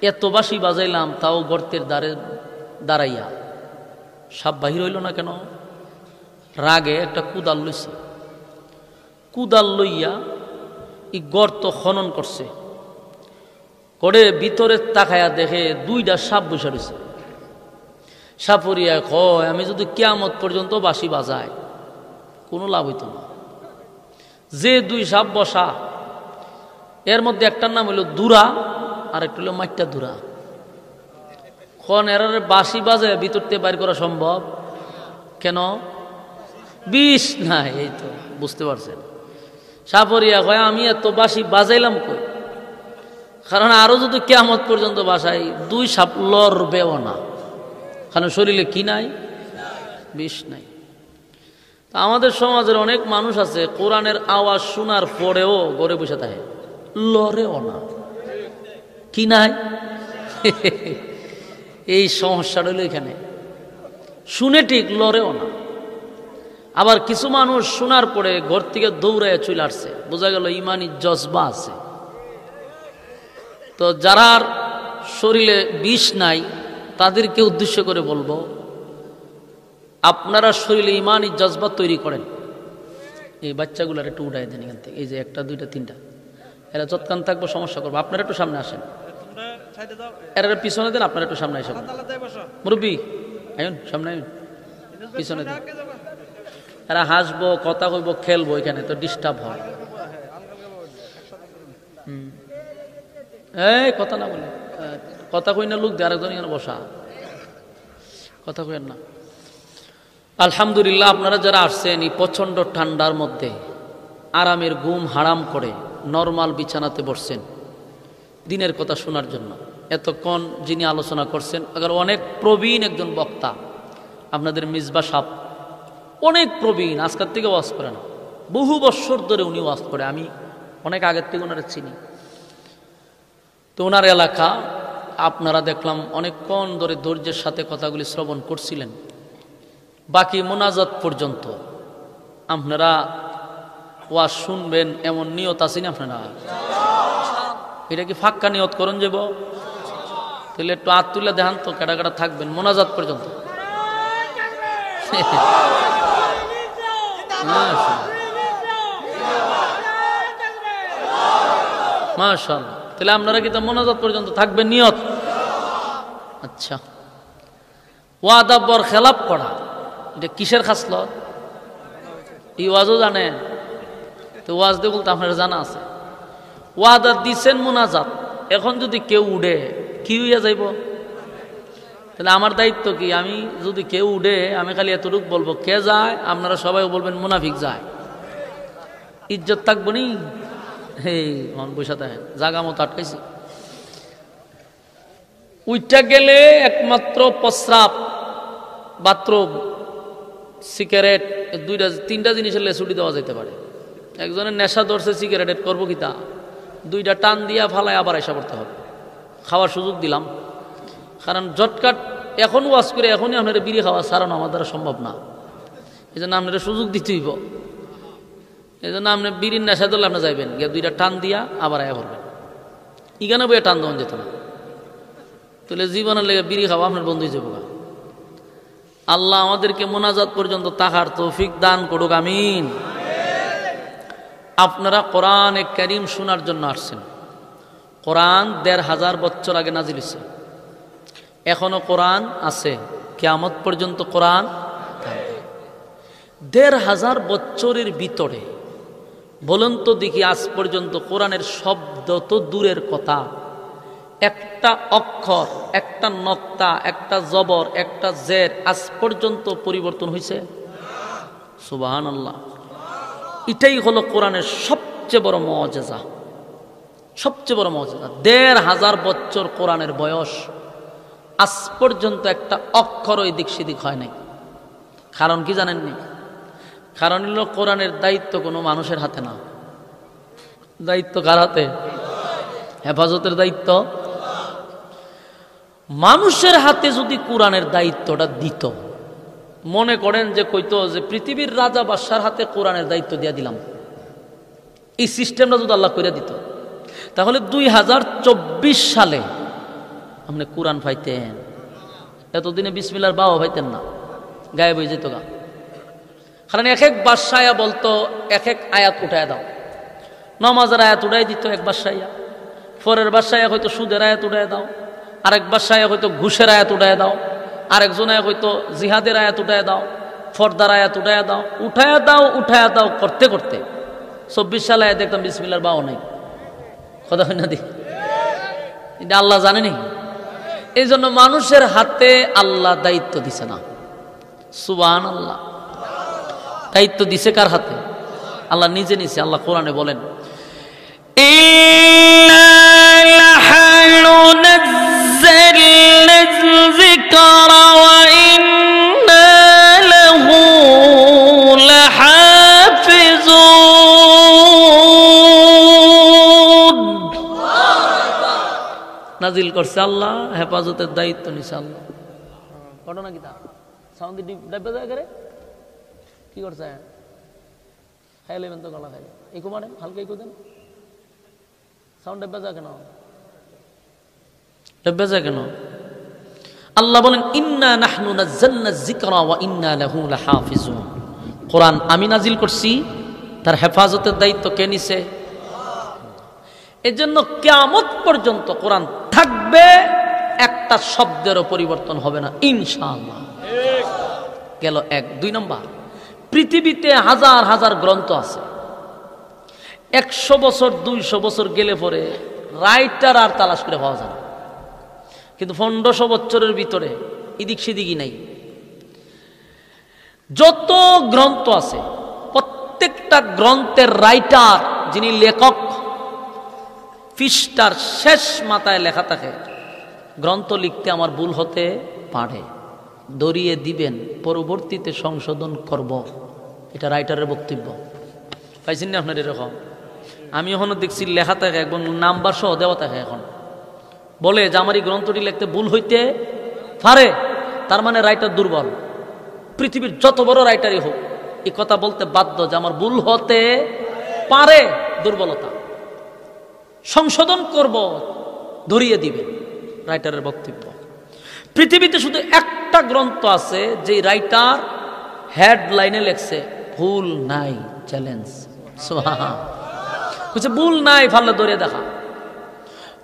[SPEAKER 1] এত বাঁশি বাজাইলাম তাও গর্তের দ্বারে দাঁড়াইয়া সাপ বাহির হইল না কেন? রাগে একটা কুদাল লইছে, কুদাল লইয়া এই গর্ত খনন করছে, করে ভিতরে তাকায়া দেখে 2টা সাপ বসে রয়েছে। সাপুরিয়া কয়, আমি যদি কিয়ামত পর্যন্ত বাঁশি বাজাই কোনো লাভ হইত না। যে 2 সাপ বসা, এর মধ্যে একটার নাম হইল দুরা, আর একটা হইল মাইটা দুরা। খন এর বাঁশি বাজায় ভিতর থেকে বাইর করা সম্ভব? কেন? বিষ নাই। এই তো বুঝতে পারছেন। সাপুরিয়া কয়, আমি এত বাঁশি বাজাইলাম কই? কারণ আরো যদি কিয়ামত পর্যন্ত বাসাই 2 সাপ লড়বেও না, কারণ শরীরে কি নাই? বিষ নাই। আমাদের সমাজের অনেক মানুষ আছে কোরআনের আওয়াজ শোনার পরেও ঘরে বসে থাকে, লড়েও না। কি নাই? এই সমস্যাটা হলো এখানে। শুনে ঠিক, লড়েও না। আবার কিছু মানুষ শোনার পরে ঘর থেকে দৌড়াইয়া চলে আসছে, বোঝা গেল ইমানি জজবা আছে। তো যারা শরীরে বিষ নাই তাদেরকে উদ্দেশ্য করে বলবো, আপনারা শরীরে ইমানি জজবা তৈরি করেন। এই বাচ্চাগুলার একটু উঠাই দেন এখান থেকে, এই যে 1টা 2টা 3টা, এরা চটকান থাকবো, সমস্যা করবো। আপনারা একটু সামনে আসেন, এরা পিছনে দেন, আপনারা একটু সামনে আসেন। মুরব্বী আয়ুন, সামনে আয়ুন, পিছনে দেন। এরা হাসবো, কথা কইব, খেলবো, এখানে তো ডিস্টার্ব হয়। এই কথা না বলে, কথা কই না লোক দিয়ে আরেকজন এখানে বসা, কথা কইেন না। আলহামদুলিল্লাহ, আপনারা যারা আসছেন এই প্রচণ্ড ঠান্ডার মধ্যে আরামের ঘুম হারাম করে নরমাল বিছানাতে বসছেন দিনের কথা শোনার জন্য। এতক্ষণ যিনি আলোচনা করছেন আবার অনেক প্রবীণ একজন বক্তা, আপনাদের মিসবা সাহেব অনেক প্রবীণ, আজকের থেকে ওয়াজ করে না, বহু বছর ধরে উনি ওয়াজ করে, আমি অনেক আগের থেকে ওনারা চিনি। তো ওনার এলাকা আপনারা দেখলাম অনেকক্ষণ ধরে ধৈর্যের সাথে কথাগুলি শ্রবণ করছিলেন, বাকি মোনাজাত পর্যন্ত আপনারা ওয়াজ শুনবেন এমন নিয়ত আছেন আপনারা? এটা কি ফাক্কা নিয়ত করুন যাব? তাহলে একটু হাত তুলে দেখান তো, কেটা কেটা থাকবেন মোনাজাত পর্যন্ত? মাশাআল্লাহ, তাহলে আপনারা কি তো মোনাজাত পর্যন্ত থাকবেন নিয়ত? আচ্ছা, ওয়াদা বর খেলাপ করা এটা কিসের খাসলত? এই ওয়াজও জানেন? তো ওয়াজ দিয়ে বলতে আপনারা জানা আছে। ওয়াদা দিছেন মোনাজাত, এখন যদি কেউ উঠে কি হইয়া যাইব? তাহলে আমার দায়িত্ব কি? আমি যদি কেউ উঠে আমি খালি এতটুকু বলবো কে যায়, আপনারা সবাই বলবেন মুনাফিক যায়, ইজ্জত থাকবো নি? হেই মন বসে থাকেন, জাগা মতো আটকাইছি। উইটা গেলে একমাত্র প্রস্রাব, বাথরুম, সিগারেট, দুইটা তিনটা জিনিসের লেসুটি দেওয়া যেতে পারে। একজনের নেশা ধরছে সিগারেটের, করবো কি তা? দুইটা টান দিয়া ফালায় আবার এসা করতে হবে। খাওয়ার সুযোগ দিলাম, কারণ জটকাট এখন ওয়াজ করে এখনই আপনারা বিড়ি খাওয়া সারানো আমার দ্বারা সম্ভব না, এই জন্য আপনারা সুযোগ দিতেই হইব। এই জন্য আপনি বিড়ির নেশা ধরলে আপনি যাইবেন গিয়ে দুইটা টান দিয়া আবার আয়া করবেন, ইগানে বইয়ে টান দেওয়া যেত না। তাহলে জীবনের লেগে বিড়ি খাওয়া আপনার বন্ধুই যাবো। আল্লাহ আমাদেরকে মোনাজাত পর্যন্ত তাকার তৌফিক দান করুক, আমিন। আপনারা কোরআনে কারীম শোনার জন্য আসছেন। কোরআন ১৫০০ বছর আগে নাজিল হয়েছে, এখনো কোরআন আছে, কিয়ামত পর্যন্ত কোরআন থাকবে। ১৫০০ বছরের ভিতরে বলুন তো দেখি, আজ পর্যন্ত কোরআনের শব্দ তো দূরের কথা, একটা অক্ষর, একটা নক্তা, একটা জবর, একটা জের আজ পর্যন্ত পরিবর্তন হয়েছে? সুবহানাল্লাহ। এটাই হলো কোরআনের সবচেয়ে বড় মুআজিজা, সবচেয়ে বড় মুআজিজা। ১৫০০ বছর কোরআনের বয়স, আজ পর্যন্ত একটা অক্ষর এদিক সেদিক হয় নাই। কারণ কি জানেননি? কারণ হলো কোরআনের দায়িত্ব কোনো মানুষের হাতে না, দায়িত্ব কার হাতে? হেফাজতের দায়িত্ব মানুষের হাতে। যদি কোরআনের দায়িত্বটা দিত, মনে করেন যে কইতো যে পৃথিবীর রাজা বাদশার হাতে কোরআনের দায়িত্ব দিয়ে দিলাম, এই সিস্টেমটা যদি আল্লাহ করে দিত, তাহলে ২০২৪ সালে আপনি কোরআন পাইতেন। এতদিনে বিসমিল্লাহর বাও পাইতেন না, গায়েব হয়ে যেত গা। কারণ এক এক বাদশায়া বলতো এক এক আয়াত উঠায় দাও, নমাজের আয়াত উঠাই দিত এক বাদশায়া, পরের বাদশায়া হয়তো সুদের আয়াত উঠায় দাও, আরেক বাদশায়া হয়তো ঘুষের আয়াত উঠায় দাও, আরেকজনে হয়তো জিহাদের আয়াত উঠায় দাও, ফর্দার আয়াত উঠায় দাও, উঠায় দাও উঠায় দাও করতে করতে ২৪ সালে আয়াত দেখতাম বিসমিল্লাহর বাও নাই। কথা হয় না? দেখি এটা আল্লাহ জানেনি। এই জন্য মানুষের হাতে আল্লাহ দায়িত্ব দিছে না। সুবহানাল্লাহ। দায়িত্ব দিছে কার হাতে? আল্লাহ নিজে নিছে। আল্লাহ কোরআনে বলেন, নাজিল করছে আল্লাহ, হেফাজতের দায়িত্ব নিছে আল্লাহ। ঘটনা কি তা? সাউন্ড ডাব্বা যায় করে কি করছে? খাই লেবেন তো, গলা খাই একু মানে হালকা একু দেন। সাউন্ড ডাব্বা যায় কেন? ডাব্বা যায় কেন? আল্লাহ বলেন, ইন্না নাহনু নাযালনা যিকরা ওয়া ইন্না লাহু লাহাফিজুন। কোরআন আমি নাজিল করছি, তার হেফাজতের দায়িত্ব কে নিছে? এজন্য কিয়ামত পর্যন্ত কোরআন থাকবে, একটা শব্দেরও পরিবর্তন হবে না ইনশাআল্লাহ। গেল এক। ২ নম্বর, পৃথিবীতে হাজার হাজার গ্রন্থ আছে, ১০০ বছর ২০০ বছর গেলে পরে রাইটার আর তালাশ করে পাওয়া যায় না। কিন্তু ১৫০০ বছরের ভিতরে এদিক সেদিকই নাই। যত গ্রন্থ আছে প্রত্যেকটা গ্রন্থের রাইটার, যিনি লেখক, পৃষ্ঠার শেষ মাথায় লেখা থাকে, গ্রন্থ লিখতে আমার ভুল হতে পারে, ধরিয়ে দিবেন, পরবর্তীতে সংশোধন করব। এটা রাইটারের বক্তব্য। পাইছেন না আপনার এরকম? আমি এখনো দেখছি লেখা থাকে এবং নাম্বার সহ দেওয়া থাকে। এখন বলে যে আমার এই গ্রন্থটি লিখতে ভুল হইতে পারে, তার মানে রাইটার দুর্বল। পৃথিবীর যত বড় রাইটারই হোক এই কথা বলতে বাধ্য যে আমার ভুল হতে পারে, দুর্বলতা, সংশোধন করব, ধরিয়ে দিবেন, রাইটারের বক্তব্য। পৃথিবীতে শুধু একটা গ্রন্থ আছে যে রাইটার হেডলাইনে লেখছে ভুল নাই, চ্যালেঞ্জ। কইছে ভুল নাই, ফাল্লে ধরে দেখা।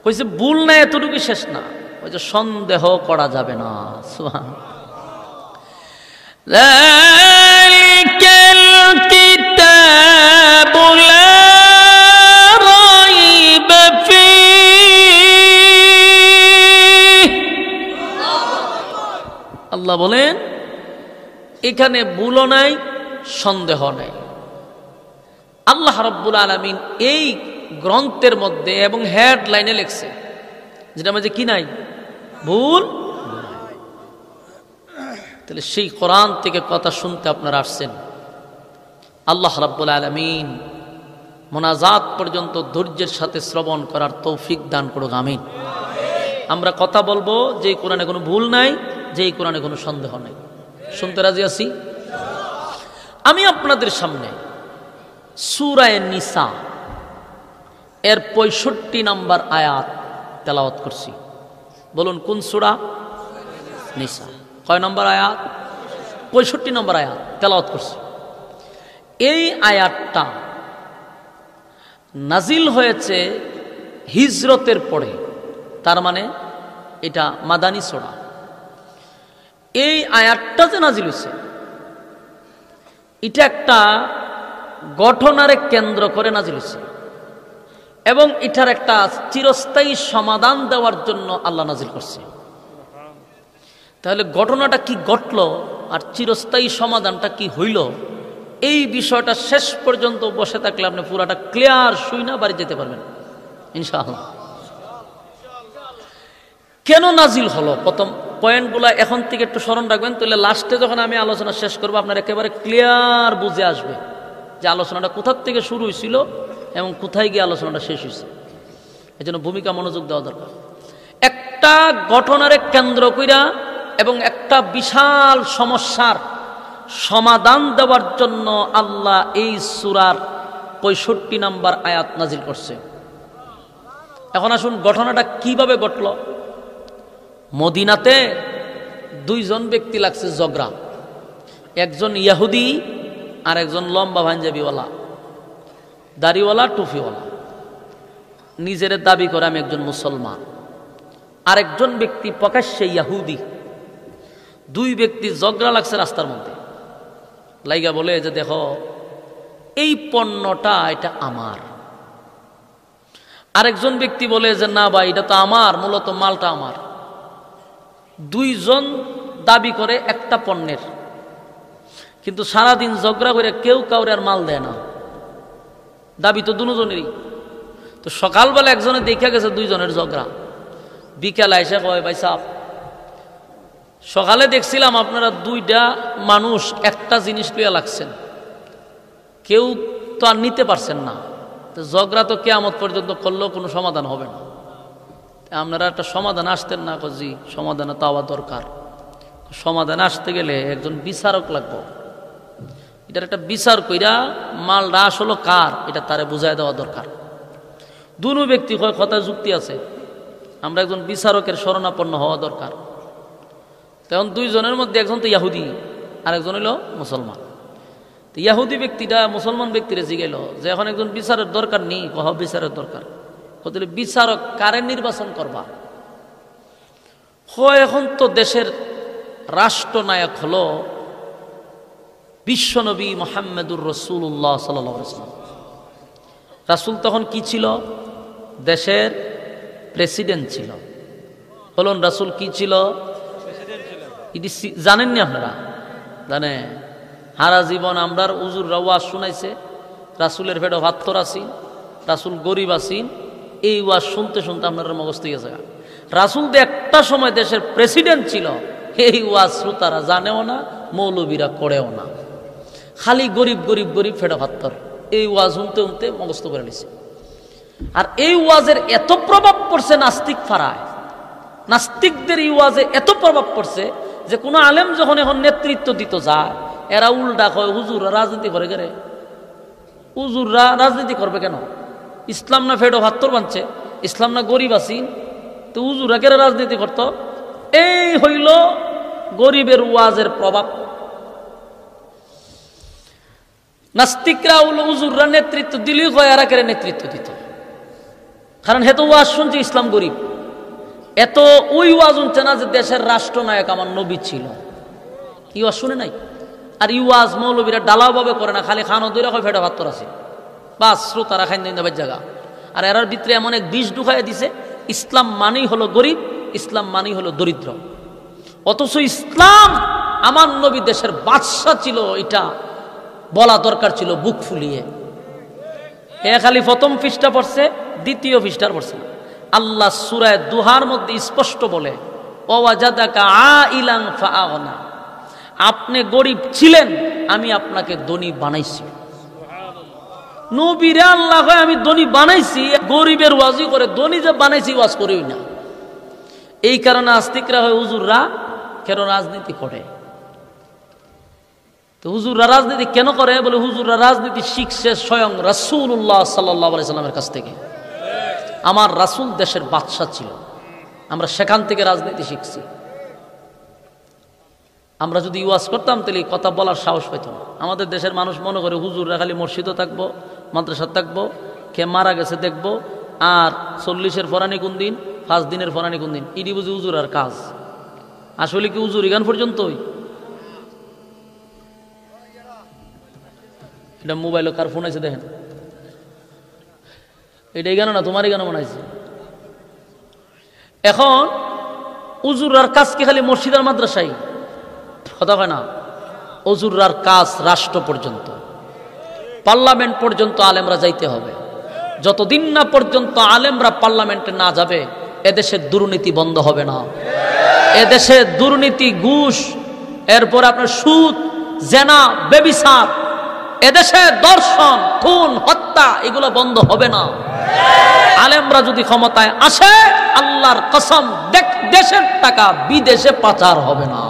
[SPEAKER 1] কইছে ভুল নাই এতটুকু শেষ না, ওই যে সন্দেহ করা যাবে না। যালিকাল কিতাবু লা রাইবা ফীহ। আল্লাহ বলেন এখানে ভুলও নাই, সন্দেহ নাই। আল্লাহ রাব্বুল আলামিন এই গ্রন্থের মধ্যে এবং হেডলাইনে লেখছে যেটা মধ্যে কি নাই, ভুল। তাহলে সেই কোরআন থেকে কথা শুনতে আপনারা আসছেন। আল্লাহ রাব্বুল আলামিন মোনাজাত পর্যন্ত ধৈর্যের সাথে শ্রবণ করার তৌফিক দান করুক, আমিন। আমরা কথা বলবো যে কোরআনে কোনো ভুল নাই, যে কোরআনে কোনো সন্দেহ নাই। শুনতে রাজি আছি? আমি আপনাদের সামনে সূরা নিসা এর 65 নম্বর আয়াত তেলাওয়াত করছি। বলুন কোন সূরা? নিসা। কয় নম্বর আয়াত? 65 নম্বর আয়াত তেলাওয়াত করছি। এই আয়াতটা নাজিল হয়েছে হিজরতের পরে, তার মানে এটা মাদানী সূরা। এই আয়াতটা যে নাজিল হয়েছে এটা একটা ঘটনারে কেন্দ্র করে নাজিল হয়েছে এবং এটার একটা চিরস্থায়ী সমাধান দেওয়ার জন্য আল্লাহ নাজিল করছে। তাহলে ঘটনাটা কি ঘটলো আর চিরস্থায়ী সমাধানটা কি হইল, এই বিষয়টা শেষ পর্যন্ত বসে থাকলে আপনি পুরাটা ক্লিয়ার শুইনা বাড়ি যেতে পারবেন ইনশাআল্লাহ। কেন নাজিল হলো, প্রথম পয়েন্টগুলা এখন থেকে একটু স্মরণ রাখবেন, তাহলে লাস্টে যখন আমি আলোচনা শেষ করবো আপনার একেবারে ক্লিয়ার বুঝে আসবে যে আলোচনাটা কোথার থেকে শুরু হয়েছিল এবং কোথায় গিয়ে আলোচনাটা শেষ হয়েছে। এই জন্য ভূমিকা মনোযোগ দেওয়া দরকার। একটা ঘটনারে কেন্দ্র কইরা এবং একটা বিশাল সমস্যার সমাধান দেওয়ার জন্য আল্লাহ এই সূরার 65 নম্বর আয়াত নাজিল করছে। এখন আসুন ঘটনাটা কিভাবে ঘটল। মদিনাতে দুইজন ব্যক্তি লাগছে ঝগড়া, একজন ইহুদি আর একজন লম্বা পাঞ্জাবিওয়ালা, দাড়িওয়ালা, টুপিওয়ালা, নিজের দাবি করে আমি একজন মুসলমান। আরেকজন ব্যক্তি প্রকাশ্যে ইহুদি। দুই ব্যক্তি ঝগড়া লাগছে রাস্তার মধ্যে, লাইগা বলে যে দেখো এই পণ্যটা এটা আমার। আরেকজন ব্যক্তি বলে যে না ভাই এটা তো আমার, মূলত মালটা আমার। দুইজন দাবি করে একটা পণ্যের, কিন্তু সারাদিন ঝগড়া করে কেউ কাউরে আর মাল দেয় না, দাবি তো দুজনেরই। তো সকালবেলা একজনে দেখা গেছে দুইজনের ঝগড়া, বিকালে এসে কয় ভাই সাহেব সকালে দেখছিলাম আপনারা দুইটা মানুষ একটা জিনিস লইয়া লাগছেন, কেউ তো আর নিতে পারছেন না, তো ঝগড়া তো কিয়ামত পর্যন্ত করলেও কোনো সমাধান হবে না, আপনারা একটা সমাধান আসতেন না? জি সমাধানে পাওয়া দরকার। সমাধান আসতে গেলে একজন বিচারক লাগবে, এটার একটা বিচার কইরা মালটা আসলে কার এটা তারে বুঝাই দেওয়া দরকার। দুনো ব্যক্তি কয় কথা যুক্তি আছে, আমরা একজন বিচারকের শরণাপন্ন হওয়া দরকার। তখন দুইজনের মধ্যে একজন তো ইহুদি আর একজন হইল মুসলমান। তো ইহুদি ব্যক্তিটা মুসলমান ব্যক্তিরে জিগাইল যে এখন একজন বিচারের দরকার নেই, কহ বিচারের দরকার, তাহলে বিচারক কারে নির্বাচন করবা? এখন তো দেশের রাষ্ট্রনায়ক হলো বিশ্বনবী মুহাম্মদুর রাসূলুল্লাহ সাল্লাল্লাহু আলাইহি ওয়াসাল্লাম। রাসূল তখন কি ছিল? দেশের প্রেসিডেন্ট ছিল। বলুন রাসূল কি ছিল? জানেননি আপনারা? জানে হারা জীবন আমরার হুজুররা ওয়াজ শুনাইছে, রাসূলের পেটে ভাত্তর আসিন, রাসূল গরিব আসিন, এই ওয়াজ শুনতে শুনতে আপনার মগজ গেছে। রাসূল তো একটা সময় দেশের প্রেসিডেন্ট ছিল, এই ওয়াজ শ্রোতারা জানেও না, মৌলবীরা করেও না, খালি গরিব গরিব গরিব ফেটে ভাত্তর, এই ওয়াজ শুনতে শুনতে মগস্ত করে নিছে। আর এই ওয়াজের এত প্রভাব পড়ছে নাস্তিক ফারায়, নাস্তিকদের এই ওয়াজে এত প্রভাব পড়ছে যে কোনো আলেম যখন এখন নেতৃত্ব দিতে যায়, এরা উল্টা কয় হুজুররা রাজনীতি করে গেলে। হুজুররা রাজনীতি করবে কেন? ইসলাম না ফেডো ভাত্তর বানছে, ইসলাম না গরিব আছি, তো হুজুররা কেন রাজনীতি করত? এই হইল গরিবের ওয়াজের প্রভাব। নাস্তিকরা হুজুররা নেতৃত্ব দিলেই কয় এরা কেন নেতৃত্ব দিত, কারণ হেতু ওয়াজ শুনছে ইসলাম গরিব। এত ওই ওয়াজ শুনছে না যে দেশের রাষ্ট্রনায়ক আমার নবী ছিল, কি ওয়াজ শুনে নাই। আর ইওয়াজ মৌলবীরা ডালাভাবে করে না, খালি খানো দইরা হয় ফেটা ভাত্তর আছে, বাস শ্রোতারা খাইন দিন জায়গা। আর এরার ভিতরে এমন এক বিষ ঢুকাইয়া দিছে, ইসলাম মানেই হলো গরিব, ইসলাম মানেই হলো দরিদ্র। অথচ ইসলাম আমার নবী দেশের বাদশা ছিল, এটা বলা দরকার ছিল বুক ফুলিয়ে। এ খালি প্রথম পৃষ্ঠা পড়ছে, দ্বিতীয় পৃষ্ঠার পড়ছে না। আল্লাহ সূরা দুহার মধ্যে স্পষ্ট বলে, ওয়াজাদাকা আইলান ফাআগনা, আপনি গরিব ছিলেন, আমি আপনাকে ধনী বানাইছি। নবীরে আল্লাহ কয় আমি ধনী বানাইছি, গরিবের ওয়াজই করে, ধনী যে বানাইছি ওয়াজ করেই না। এই কারণে আস্তিকরা হয় হুজুররা কেন রাজনীতি করে। তো হুজুররা রাজনীতি কেন করে? বলে হুজুররা রাজনীতি শিখছে স্বয়ং রাসূলুল্লাহ সাল্লাল্লাহু আলাইহি সাল্লামের কাছ থেকে। আমার রাসূল দেশের বাদশা ছিল, আমরা সেখান থেকে রাজনীতি শিখছি। আমরা যদি ওয়াজ করতাম তাহলে কথা বলার সাহস পাইত না। আমাদের দেশের মানুষ মনে করে হুজুররা খালি মসজিদও থাকবো, মাদ্রাসা থাকবো, কে মারা গেছে দেখবো, আর 40-এর ফরানি কোন দিন, 5 দিনের ফরানি কোন দিন, ইডি বুঝি হুজুর আর কাজ। আসলে কি হুজুর ইগান পর্যন্তই? এটা মোবাইলে কার ফোন আছে দেখেন, এটা গানো না তোমারই গানো মনে আছে। এখন হুজুরার কাজ কি খালি মসজিদ আর মাদ্রাসায়? কথা হয় না। হুজুরার কাজ রাষ্ট্র পর্যন্ত, পার্লামেন্ট পর্যন্ত আলেমরা যাইতে হবে। যতদিন না পর্যন্ত আলেমরা পার্লামেন্টে না যাবে, এদেশের দুর্নীতি বন্ধ হবে না। এদেশে দুর্নীতি, ঘুষ, এরপর আপনার সুদ, জেনা, ব্যভিচার, এদেশে দর্শন, খুন, হত্যা, এগুলো বন্ধ হবে না। আলেমরা যদি ক্ষমতায় আসে, আল্লাহর কসম, দেশের টাকা বিদেশে পাচার হবে না।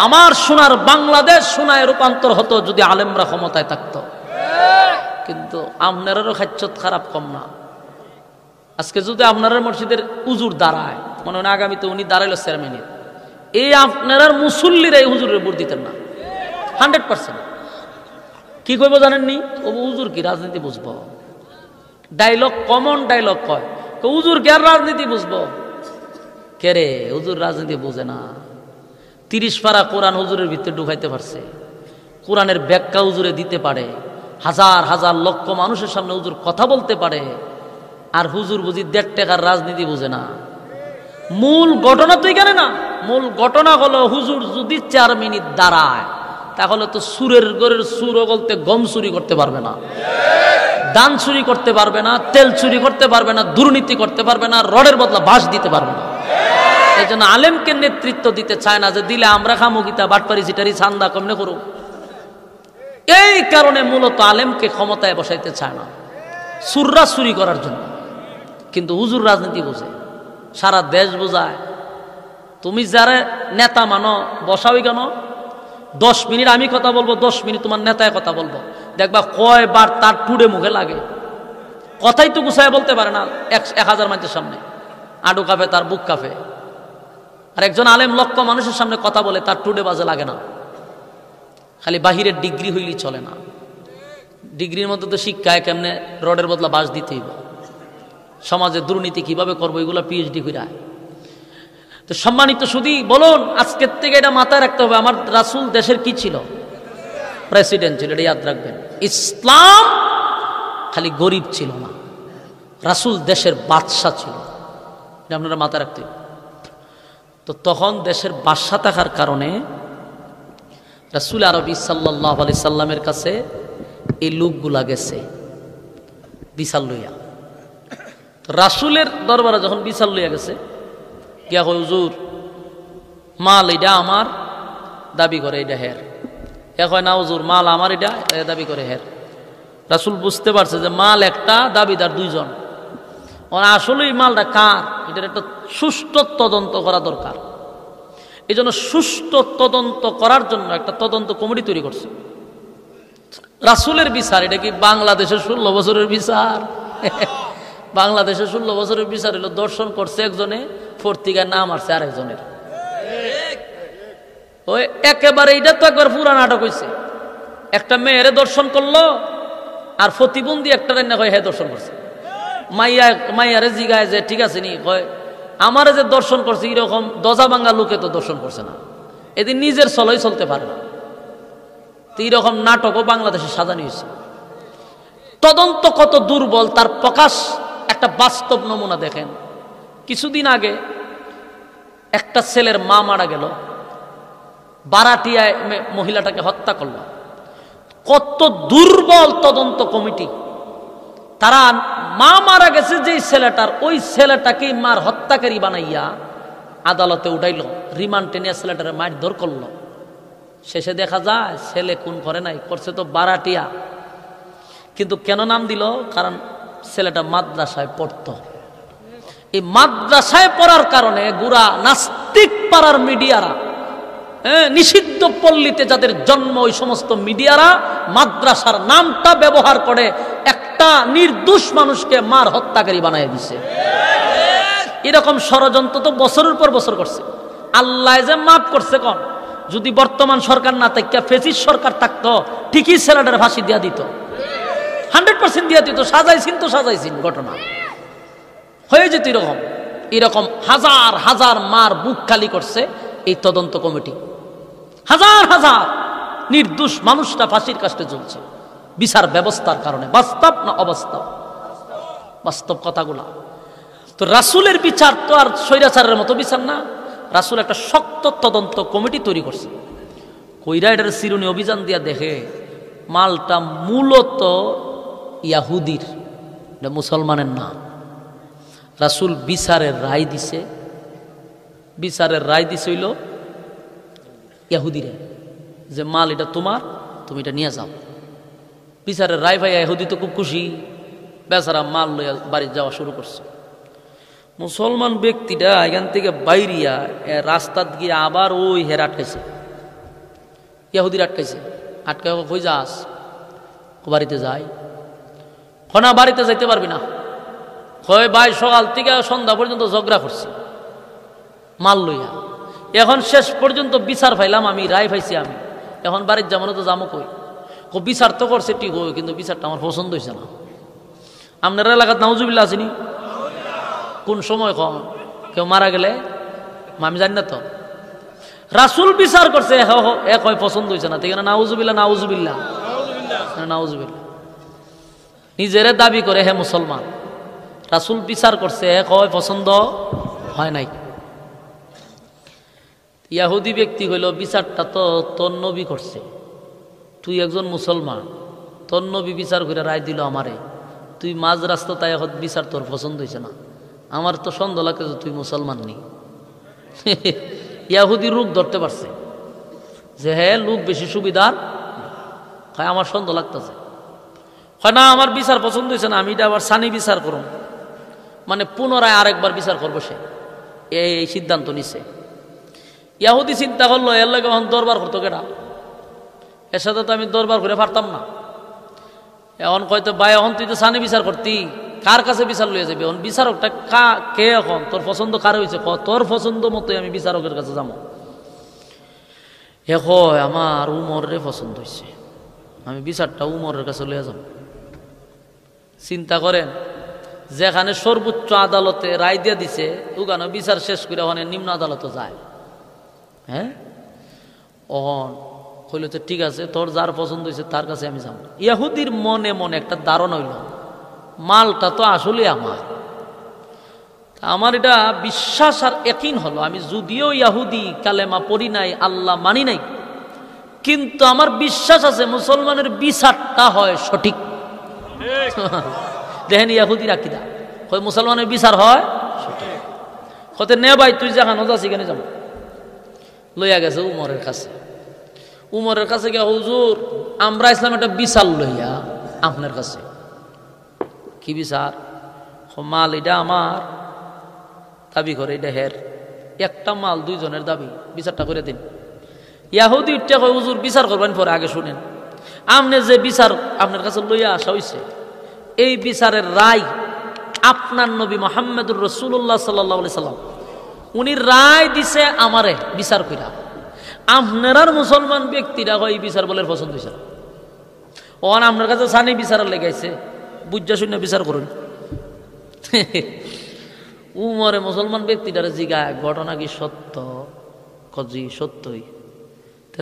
[SPEAKER 1] আমার সোনার বাংলাদেশ সোনায় রূপান্তর হতো যদি আলেমরা ক্ষমতায় থাকতো। কিন্তু আপনারারও খাচ্ছত খারাপ কম না। আজকে যদি আপনারা মসজিদের হুজুর দাঁড়ায়, মনে হয় আগামীতে উনি দাঁড়াইলো চেয়ারম্যানের, এই আপনার মুসল্লিরা এই হুজুরের ভোট দিতেন না 100%। কি কইব জানেননি? ও হুজুর কি রাজনীতি বুঝবো? ডায়লগ, কমন ডায়লগ কয়, হুজুর কে আর রাজনীতি বুঝবো? কে রে, হুজুর রাজনীতি বুঝে না। 30 পারা কোরআন হুজুরের ভিতরে ঢুকাইতে পারছে, কোরআনের ব্যাখ্যা হুজুরে দিতে পারে, হাজার হাজার লক্ষ মানুষের সামনে হুজুর কথা বলতে পারে। আর হুজুর বুঝি 1.5 টাকার রাজনীতি বুঝে না। মূল ঘটনা তো এখানে না, মূল ঘটনা হলো হুজুর যদি 4 মিনিট দাঁড়ায়, তাহলে তো সুরের ঘরের সুরও বলতে গম চুরি করতে পারবে না, দান চুরি করতে পারবে না, তেল চুরি করতে পারবে না, দুর্নীতি করতে পারবে না, রডের বদলা বাঁশ দিতে পারবে না। এই জন্য আলেমকে নেতৃত্ব দিতে চায় না, যে দিলে আমরা খামো গীতা, বাটপারি, চিটারি, ছান্দা কমনে করো। এই কারণে মূলত আলেমকে ক্ষমতায় বসাইতে চায় না, সুররা চুরি করার জন্য। কিন্তু হুজুর রাজনীতি বোঝে, সারা দেশ বোঝায়। তুমি যারা নেতা মানো, বসাওই কেন? 10 মিনিট আমি কথা বলবো, 10 মিনিট তোমার নেতায় কথা বলবো, দেখবা কয়বার তার টুডে মুখে লাগে। কথাই তো গুছায় বলতে পারে না 1000 মানুষের সামনে, আডু কাঁপে, তার বুক কাঁপে। আর একজন আলেম লক্ষ মানুষের সামনে কথা বলে, তার টুডে বাজে লাগে না। খালি বাহিরের ডিগ্রি হইলেই চলে না, ডিগ্রির মধ্যে তো শিক্ষায় কেমনে রডের বদলা বাঁশ দিতে হইব, সমাজে দুর্নীতি কিভাবে করবো, এগুলো পিএইচডি কইরা। তো সম্মানিত শুধু বলুন, আজকের থেকে এটা মাথায় রাখতে হবে, আমার রাসূল দেশের কি ছিল? প্রেসিডেন্ট ছিল, এটা ইয়াদ রাখবেন। ইসলাম খালি গরিব ছিল না, রাসূল দেশের বাদশা ছিল, এটা আপনারা মাথায় রাখতে হবে। তো তখন দেশের বাদশা থাকার কারণে রাসূল আরবি সাল্লাল্লাহু আলাইহি সাল্লামের কাছে এই লোকগুলা গেছে বিচার লইয়া। রাসূলের দরবারে যখন বিচার লইয়া গেছে, গিয়া কয় হুজুর মাল এটা আমার, দাবি করে এটা হের। এ কয় না হুজুর মাল আমার, এটা দাবি করে হের। রাসূল বুঝতে পারছে যে মাল একটা, দাবিদার দুইজন। আসলে এই মালটা কার, এটার একটা সুষ্ঠু তদন্ত করা দরকার। এই জন্য সুষ্ঠু তদন্ত করার জন্য একটা তদন্ত কমিটি তৈরি করছে। রাসূলের বিচার এটা কি বাংলাদেশের 16 বছরের বিচার? বাংলাদেশের 16 বছরের বিচার হলো দর্শন করছে একজনে, পত্রিকায় নাম আসছে আরেকজনের। ওই একেবারে এটা তো একবার পুরা নাটক হয়েছে। একটা মেয়েরে দর্শন করলো, আর প্রতিবন্ধী একটা রান্না কয় হ্যাঁ দর্শন করছে। মাইয়ারে জিগায় যে ঠিক আছে নি, কয় আমারে যে দর্শন করছে এরকম দজা ভাঙ্গা লোকে তো দর্শন করছে না, এদিন নিজের চলই চলতে পারে না। তো এইরকম নাটকও বাংলাদেশে সাজানো হয়েছে। তদন্ত কত দুর্বল তার প্রকাশ একটা বাস্তব নমুনা দেখেন। কিছুদিন আগে একটা ছেলের মা মারা গেল, বারাটিয়ায় মহিলাটাকে হত্যা করলো। কত দুর্বল তদন্ত কমিটি! তারা মা মারা গেছে যেই ছেলেটার, ওই ছেলেটাকে মার হত্যাকারী বানাইয়া আদালতে উঠাইল, রিমান্ডে নিয়ে ছেলেটারে মারধর করলো। শেষে দেখা যায় ছেলে খুন করে নাই, করছে তো বারাটিয়া। কিন্তু কেন নাম দিল? কারণ ছেলেটা মাদ্রাসায় পড়তো। এই মাদ্রাসায় পড়ার কারণে গুড়া নাস্তিক পাড়ার মিডিয়ারা, নিষিদ্ধ পল্লীতে যাদের জন্ম, ওই সমস্ত মিডিয়ারা মাদ্রাসার নামটা ব্যবহার করে একটা নির্দোষ মানুষকে মার হত্যাকারী বানিয়ে দিছে। এরকম ষড়যন্ত্র তো বছরের পর বছর করছে। আল্লাহ যে মাফ করছে কোন, যদি বর্তমান সরকার না থাকতো, ফেসিস্ট সরকার থাকতো, ঠিকই ছেলেটার ফাঁসি দিয়া দিত, 100% দিয়া দিত। সাজাইছিন তো সাজাইছিন, ঘটনা হয়ে যেত এরকম। এরকম হাজার হাজার মার বুক খালি করছে এই তদন্ত কমিটি। হাজার হাজার নির্দোষ মানুষটা ফাঁসির কাষ্টে ঝুলছে বিচার ব্যবস্থার কারণে। বাস্তব না অবাস্তব? বাস্তব কথাগুলা। তো রাসূলের বিচার তো আর স্বৈরাচারের মতো বিচার না। রাসূল একটা শক্ত তদন্ত কমিটি তৈরি করছে। কইরা এটার চিরুনি অভিযান দিয়া দেখে মালটা মূলত ইয়াহুদির, এটা মুসলমানের না। রাসূল বিচারের রায় দিছে, বিচারের রায় দিছে হইল ইয়াহুদিরে, যে মাল এটা তোমার, তুমি এটা নিয়ে যাও। বিচারের রায় ভাই ইহুদি তো খুব খুশি, বেচারা মাল লইয়া বাড়ি যাওয়া শুরু করছে। মুসলমান ব্যক্তিটা এখান থেকে বাইরিয়া রাস্তাত গিয়ে আবার ওই হের আটকাইছে, ইহুদির আটকাইছে। আটকাই কই যাস? বাড়িতে যাই। না বাড়িতে যাইতে পারবি না। কয় ভাই সকাল থেকে সন্ধ্যা পর্যন্ত ঝগড়া করছি মাল লইয়া, এখন শেষ পর্যন্ত বিচার পাইলাম আমি, রায় পাইছি আমি, এখন বাড়ির যাবো না, তো যাবো কই? বিচার তো করছে ঠিক হয়, কিন্তু বিচারটা আমার পছন্দ হয়েছে না। আপনার এলাকাত নাউজুবিল্লাহ আসেনি? কোন সময় কম কেউ মারা গেলে আমি জানি না তো। রাসূল বিচার করছে, এক হয় পছন্দ হয়েছে না, ঠিক না? নাউজুবিল্লাহ নাউজুবিল্লাহ নাউজুবিল্লাহ। নিজেরে দাবি করে হে মুসলমান, রাসূল বিচার করছে, এক হয় পছন্দ হয় নাই। ইয়াহুদি ব্যক্তি হইল বিচারটা তো তোর নবী করছে, তুই একজন মুসলমান, তোর নবী বিচার করে রায় দিল আমারে, তুই মাঝ রাস্তা তাই এখন বিচার তোর পছন্দ হয়েছে না, আমার তো সন্দেহ লাগতেছে তুই মুসলমান নেই। ইয়াহুদি রূপ ধরতে পারছে যে হ্যাঁ লোক বেশি সুবিধার, হয় আমার সন্দেহ লাগতেছে, হয় না আমার বিচার পছন্দ হয়েছে না, আমি এটা আবার সানি বিচার করুন, মানে পুনরায় আরেকবার বিচার করবো। সে এই সিদ্ধান্ত নিছে। ইয়াহুদি চিন্তা করলো এর লাগে এখন দরবার করতো কেটা, এর সাথে তো আমি দরবার করে পারতাম না। এখন কয়তো ভাই এখন তুই তো সানি বিচার করতি, কার কাছে বিচার লইয়া যাবি? এখন বিচারকটা কে? এখন তোর পছন্দ কার হয়েছে? তোর পছন্দ মতোই আমি বিচারকের কাছে যাবো। আমার উমরের পছন্দ হয়েছে, আমি বিচারটা উমরের কাছে লইয়া যাব। চিন্তা করেন, যেখানে সর্বোচ্চ আদালতে রায় দিয়ে দিছে, ওখানে বিচার শেষ করে ওখানে নিম্ন আদালতে যায়। হ্যাঁ, হইল তো ঠিক আছে, তোর যার পছন্দ হয়েছে তার কাছে আমি যাব। ইহুদির মনে মনে একটা ধারণা হইল, মালটা তো আসলে আমার এটা বিশ্বাস আর ইয়াকিন হলো, আমি যদিও ইহুদি কালেমা পড়ি নাই, আল্লাহ মানি নাই, কিন্তু আমার বিশ্বাস আছে মুসলমানের বিচারটা হয় সঠিক। দেখেন ইহুদির আকীদা কই মুসলমানের বিচার হয় সঠিক। কতে নে ভাই তুই যেখানে যাচ্ছি কেন যাব, লইয়া গেছে উমরের কাছে। উমরের কাছে গিয়া হুজুর আমরা ইসলাম একটা বিচার লইয়া আপনার কাছে। কি বিচার? মাল এটা আমার দাবি করে, এটা হের, একটা মাল দুইজনের দাবি, বিচারটা করে দিন। ইয়াহুদি উঠতে কয় হুজুর বিচার করবেন পরে, আগে শুনেন আপনি যে বিচার আপনার কাছে লইয়া আসা হইছে এই বিচারের রায় আপনার নবী মুহাম্মদুর রাসূলুল্লাহ সাল্লাল্লাহু আলাইহি সাল্লাম উনি রায় দিছে আমারে বিচার কইরা। আপনার মুসলমান ব্যক্তিরা কয় এই বিচার বলে পছন্দ হইছে না, ওখানে আপনার কাছে সানি বিচারের লেগাইছে, বুঝা শূন্য বিচার করুন। উমরে মুসলমান ব্যক্তিটারে জিগায় ঘটনা কি সত্য? কজি সত্যই।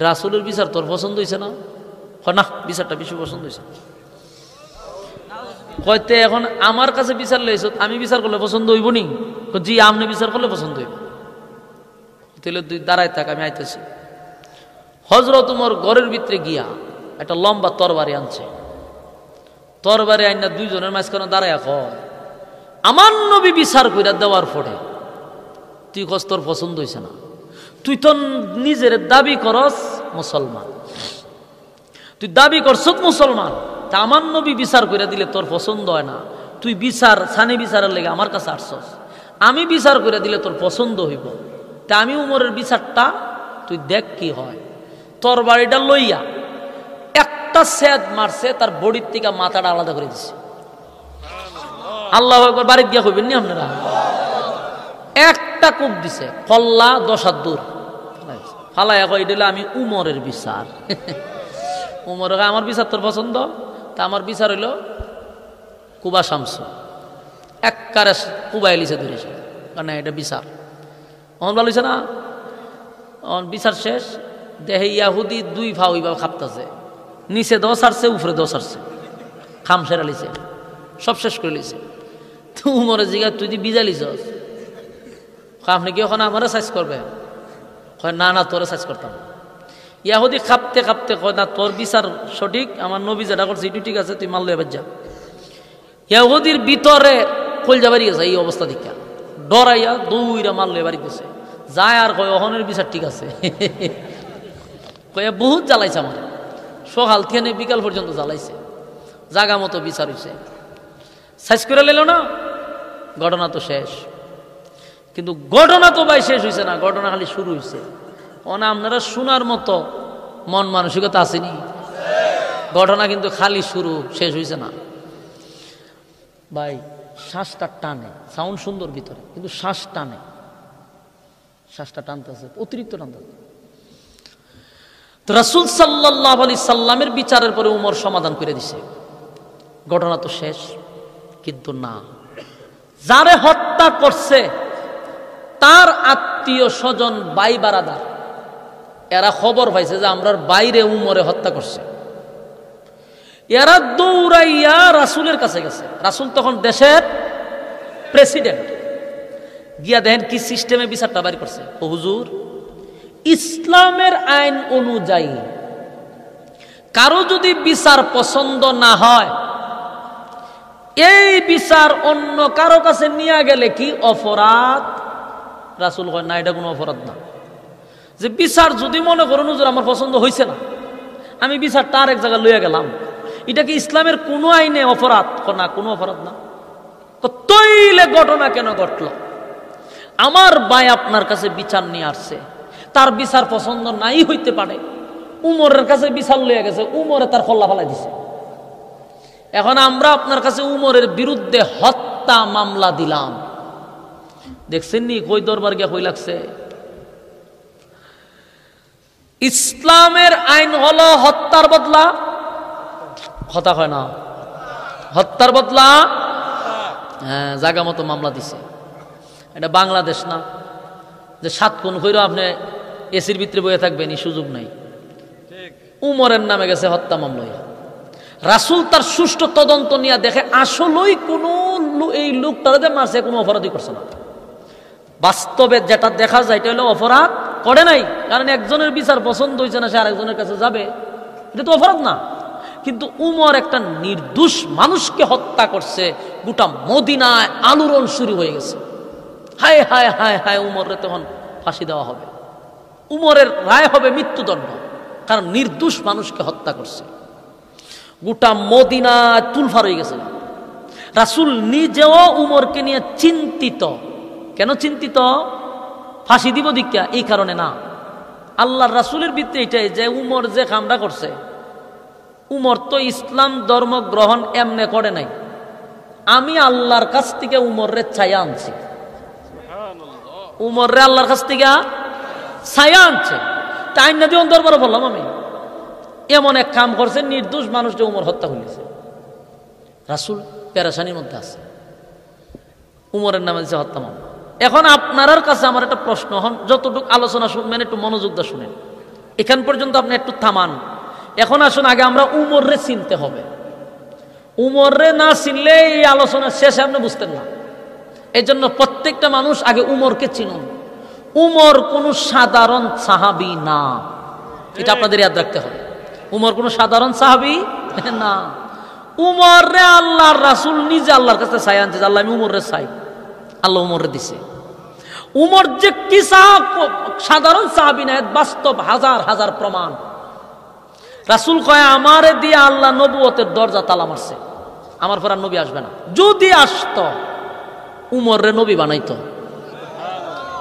[SPEAKER 1] রাসূলের বিচার তোর পছন্দ হইছে না? না, বিচারটা বেশি পছন্দ হয়েছে। কইতে এখন আমার কাছে বিচার লইছ, আমি বিচার করলে পছন্দ হইব নি? জি আপনি বিচার করলে পছন্দ হইব। তাহলে তুই দাঁড়ায় থাক, আমি আইতেছি। হযরত উমর ঘরের ভিতরে গিয়া একটা লম্বা তরবারি আনছে। তরবারি আইনা দুইজনের মাঝখানে দাঁড়ায় কয় আমার নবী বিচার কইরা দেওয়ার পরে তুই কস তোর পছন্দ হইছে না, তুই তো নিজের দাবি করস মুসলমান, তুই দাবি করছ মুসলমান, তা আমার নবী বিচার করে দিলে তোর পছন্দ হয় না, তুই বিচার সানি বিচারের লেগে আমার কাছে আসছস, আমি বিচার করে দিলে তোর পছন্দ হইব, তা আমি উমরের বিচারটা তুই দেখ কি হয়। তোর বাড়িটা লইয়া একটা সেদ মারছে, তার বডির থেকে মাথাটা আলাদা করে দিছে। আল্লাহু আকবার। বাড়ি গিয়া কইবেন নি আপনারা? একটা কূপ দিছে, কল্লা 10 হাত দূর ফালাইয়া কই দিলে আমি উমরের বিচার। উমর আমার বিচার তোর পছন্দ, তা আমার বিচার হইল কুবা শামসু এককারে কুবাই লিছে ধরেছে, কারণ এটা বিচার অন ভালো হইছে না। বিচার শেষ, দেহে ইয়াহুদি দুই ভাও ওইভাবে খাপতাছে, নিচে 10 আসছে উপরে 10 আসছে, খাম সেরা লিছে, সব শেষ করে লিছে। তো উমরের জিগা তুই দি বিজা লিছস, আপনি কি ওখানে আমারে সাইজ করবে? না না, তোরে সাইজ করতাম। ইয়াহুদি খাপতে খাপতে কয় না তোর বিচার সঠিক, আমার নবী যেটা করছে এটু ঠিক আছে, তুই মারলে এবার যা। ইয়াহুদির ভিতরে কলজা বাড়ি গেছে এই অবস্থা দেখা, ডরাইয়া দৌড়া মারলে বাড়ি গেছে, যায় আর কয় অহনের বিচার ঠিক আছে। কয়ে বহুত জ্বালাইছে আমার, সকাল থেকে বিকাল পর্যন্ত জ্বালাইছে, জাগা মতো বিচার হইছে, সাইজ করে লেল না, ঘটনা তো শেষ। কিন্তু ঘটনা তো ভাই শেষ হয়েছে না, ঘটনা খালি শুরু হয়েছে। ওনা আপনারা শোনার মতো মন মানসিকতা আসেনি, ঘটনা কিন্তু খালি শুরু, শেষ হয়েছে না। ভাই শ্বাসটা টানে, সাউন্ড সুন্দর ভিতরে, কিন্তু শ্বাস টানে, শ্বাসটা টানতেছে, অতিরিক্ত টানতেছে। তো রাসূল সাল্লাল্লাহু আলাইহি সাল্লামের বিচারের পরে উমর সমাধান করে দিছে, ঘটনা তো শেষ। কিন্তু না, যারে হত্যা করছে তার আত্মীয় স্বজন ভাই বারাদার এরা খবর পাইছে যে আমরার বাইরে উমরে হত্যা করছে। এরা দৌড়াইয়া রাসূলের কাছে গেছে, রাসূল তখন দেশের প্রেসিডেন্ট, গিয়া দেখেন কি সিস্টেমে বিচারটা বাড়ি করছে। ও হুজুর, ইসলামের আইন অনুযায়ী কারো যদি বিচার পছন্দ না হয়, এই বিচার অন্য কারো কাছে নিয়ে গেলে কি অপরাধ? রাসূল কয় না, এটা কোনো অপরাধ না। যে বিচার যদি মনে করুন হুজুর আমার পছন্দ হয়েছে না, আমি বিচারটা আরেক জায়গায় লইয়া গেলাম, এটা কি ইসলামের কোনো আইনে অপরাধ? না, কোনো অপরাধ না। তৈলে ঘটনা কেন ঘটল? আমার ভাই আপনার কাছে বিচার নিয়ে আসছে, তার বিচার পছন্দ নাই হইতে পারে, উমরের কাছে বিচার লইয়া গেছে, উমরে তার কল্লা ফালাই দিছে। এখন আমরা আপনার কাছে উমরের বিরুদ্ধে হত্যা মামলা দিলাম, দেখছেন নি কই দরবার গিয়া কই লাগছে? ইসলামের আইন হলো হত্যার বদলা, কথা হয় না, হত্যার বদলা, হ্যাঁ, জায়গা মতো মামলা দিছে। এটা বাংলাদেশ না যে 7 খুন কইরা আপনি এসির ভিতরে বয়ে থাকবেন, এই সুযোগ নাই। উমরের নামে গেছে হত্যা মামলা। রাসূল তার সুষ্ঠু তদন্ত নিয়ে দেখে আসলেই কোনো এই লোকটারে যে মারছে কোনো অপরাধী করছে না। বাস্তবে যেটা দেখা যায় এটা হলো অপরাধ করে নাই, কারণ একজনের বিচার পছন্দ হয়েছে না, সে আরেকজনের কাছে যাবে, এটা তো অপরাধ না। কিন্তু উমর একটা নির্দোষ মানুষকে হত্যা করছে, গোটা মদিনায় আলোড়ন শুরু হয়ে গেছে। হায় হায় হায় হায়, উমরের তখন ফাঁসি দেওয়া হবে, উমরের রায় হবে মৃত্যুদণ্ড, কারণ নির্দোষ মানুষকে হত্যা করছে। গোটা মদিনা তুলফার হয়ে গেছে। রাসূল নিজেও উমরকে নিয়ে চিন্তিত। কেন চিন্তিত? ফাঁসি দিব দীক্ষা এই কারণে না, আল্লাহর রাসূলের ভিতরে এটাই যে উমর যে কামটা করছে, উমর তো ইসলাম ধর্ম গ্রহণ এমনে করে নাই, আমি আল্লাহর কাছ থেকে উমররে ছায়া আনছি, উমররে আল্লাহর কাছ থেকে ছায়া আনছে, তাই না দিয়ে দরবারে বললাম আমি এমন এক কাম করছে, নির্দোষ মানুষকে উমর হত্যা করেছে। রাসূল পেরেশানির মধ্যে আছে, উমরের নামে দিচ্ছে হত্যা মামলা। এখন আপনার কাছে আমার একটা প্রশ্ন, হন যতটুকু আলোচনা শুনবেন একটু মনোযোগ দিয়ে শুনেন, এখান পর্যন্ত আপনি একটু থামান। এখন আসুন আগে আমরা উমররে চিনতে হবে, উমররে না চিনলে এই আলোচনা শেষে আপনি বুঝতেন না। এই জন্য প্রত্যেকটা মানুষ আগে উমরকে চিনুন। উমর কোনো সাধারণ সাহাবী না, এটা আপনাদের ইয়াদ রাখতে হবে। উমর কোনো সাধারণ সাহাবী না, উমররে আল্লাহর রাসূল নিজে আল্লাহর কাছে চাই আনছে, আল্লাহ আমি উমররে চাই, আল্লাহ উমররে দিছে। উমর যে কি সাধারণ সাহাবী না, বাস্তব হাজার হাজার প্রমাণ। রাসূল কয় আমারে দিয়ে আল্লাহ নবুয়তের দরজা তালা মারছে, আমার পর আর নবী আসবে না। যদি আসতো উমররে নবী বানাইতো,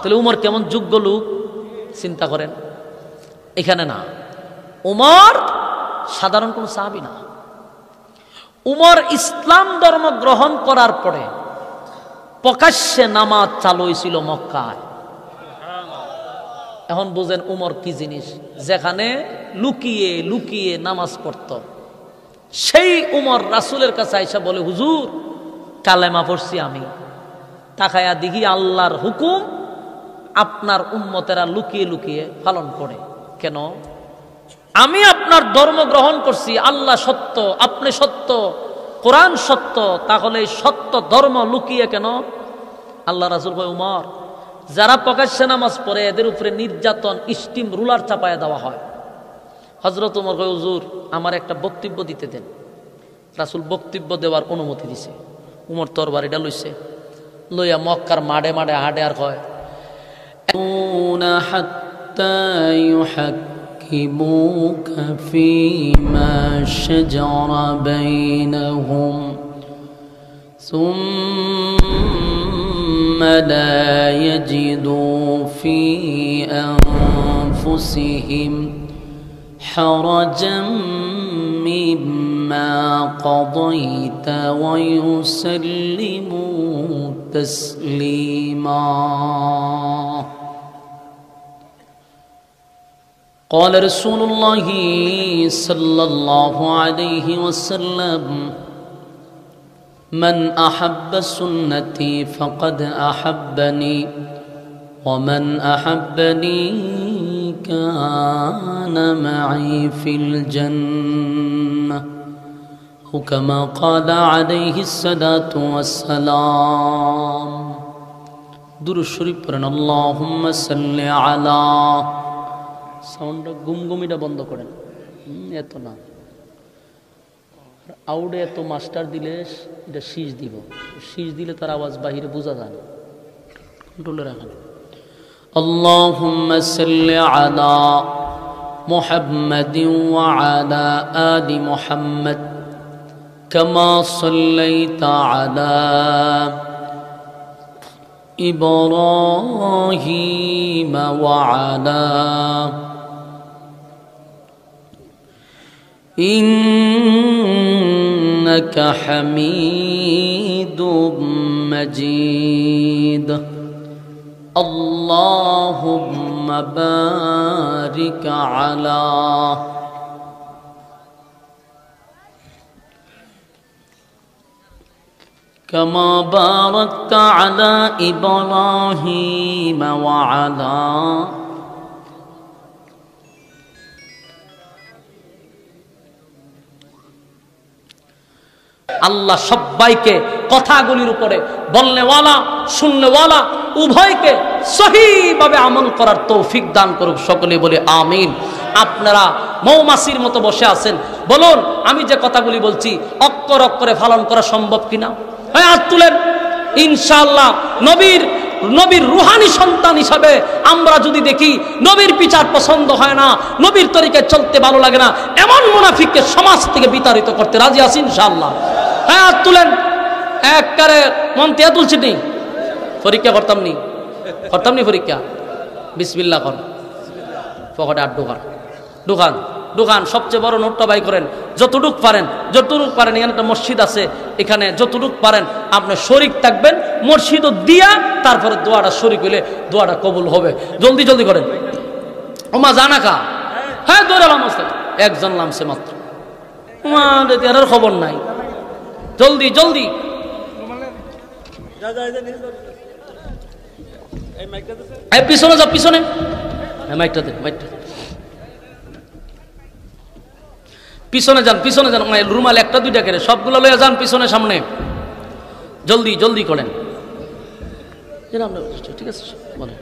[SPEAKER 1] তাহলে উমর কেমন যোগ্য লোক চিন্তা করেন। এখানে না, উমর সাধারণ কোন সাহাবী না। উমর ইসলাম ধর্ম গ্রহণ করার পরে প্রকাশ্যে নামাজ চালু হয়েছিল মক্কায়। এখন বুঝেন উমর কি জিনিস, যেখানে লুকিয়ে লুকিয়ে নামাজ পড়ত। সেই উমর রাসূলের কাছে আইসা বলে, হুজুর কালেমা পড়ছি আমি, তাকায়া দেখি আল্লাহর হুকুম আপনার উম্মতেরা লুকিয়ে লুকিয়ে পালন করে। কেন? আমি আপনার ধর্ম গ্রহণ করছি, আল্লাহ সত্য, আপনি সত্য, কোরআন সত্য, তাহলে এই সত্য ধর্ম লুকিয়ে কেন? আল্লাহ রাসূল কয়, উমর যারা প্রকাশ্যে নামাজ পড়ে এদের উপরে নির্যাতন, স্টিম রুলার চাপায়া দেওয়া হয়। হযরত উমর কয়, হুজুর আমার একটা বক্তব্য দিতে দেন। রাসূল বক্তব্য দেওয়ার অনুমতি দিছে। উমর তরবারিটা লইছে, লইয়া মক্কার মাঠে মাঠে হাঁটে আর কয়, হাত্তা ইউহাক্কিমুকা ফীমা শাজারা বাইনাহুম সুম্মা লা ইয়াজিদু ফী আনফুসিহিম হারাজাম মিম্মা কাদাইতা ওয়া ইউসাল্লিমু তাসলিমা। قال رسول الله صلى الله عليه وسلم من أحب سنتي فقد أحبني ومن أحبني كان معي في الجنة كما قال عليه الصلاة والسلام. দুরূদ শরীফ পড়েন, আল্লাহুম্মা সাল্লি আলা। সাউন্ডটা গুমগুমিটা বন্ধ করেন, এত না আউডে এত মাস্টার দিলে এটা শীষ দিব, শীষ দিলে তার আওয়াজ বাহিরে বোঝা যায় না, কন্ট্রোলে রাখেন। আল্লাহুম্মা সাল্লি আলা মুহাম্মাদিন ওয়া আলা আলি মুহাম্মাদ কামা সাল্লাইতা আলা ইব্রাহিম ওয়া আলা ইন্নাকা হামিদুম মাজিদ। আল্লাহুম্মা বারিক আলা কামা বারাকতা আলা ইব্রাহিম ওয়া আলা আল্লাহ সবাইকে কথাগুলির উপরে বলনেওয়ালা শুননেওয়ালা উভয়কে সহিভাবে আমল করার তৌফিক দান করুক, সকলে বলে আমিন। আপনারা মৌমাছির মতো বসে আছেন, বলুন আমি যে কথাগুলি বলছি অক্ষর অক্ষরে পালন করা সম্ভব কিনা? হ্যাঁ, হাত তুলেন। ইনশাআল্লাহ নবীর রুহানি সন্তান হিসাবে আমরা যদি দেখি নবীর বিচার পছন্দ হয় না, নবীর তরিকায় চলতে ভালো লাগে না, এমন মুনাফিককে সমাজ থেকে বিতাড়িত করতে রাজি আছি ইনশাআল্লাহ। হ্যাঁ, হাত তুলেন। একবারে মন তে তুলছি নি, পরীক্ষা করতাম নি পরীক্ষা। বিসমিল্লাহ কর, পকেটে আট দোকান সবচেয়ে বড় নোটটা বাই করেন, যতটুক পারেন। এখানে একটা মসজিদ আছে, এখানে যতটুক পারেন আপনি শরিক থাকবেন, মসজিদও দিয়া তারপরে দোয়াটা শরিক হইলে দোয়াটা কবুল হবে। জলদি করেন। ওমা জানা কা, হ্যাঁ দৌড়ালাম, একজন নামছে মাত্র, আর খবর নাই। জলদি পিছনে যাও, পিছনে মাইকটা পিছনে যান, রুমাল একটা দুইটা করে সবগুলো লয়ে যান পিছনে, সামনে। জলদি করেন, ঠিক আছে বলেন,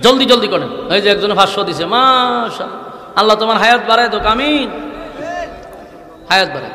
[SPEAKER 1] জলদি করেন। এই যে একজনে 500 দিছে, মাশাআল্লাহ, আল্লাহ তোমার হায়াত বাড়ায় তো, আমিন, হায়াত বাড়ায়।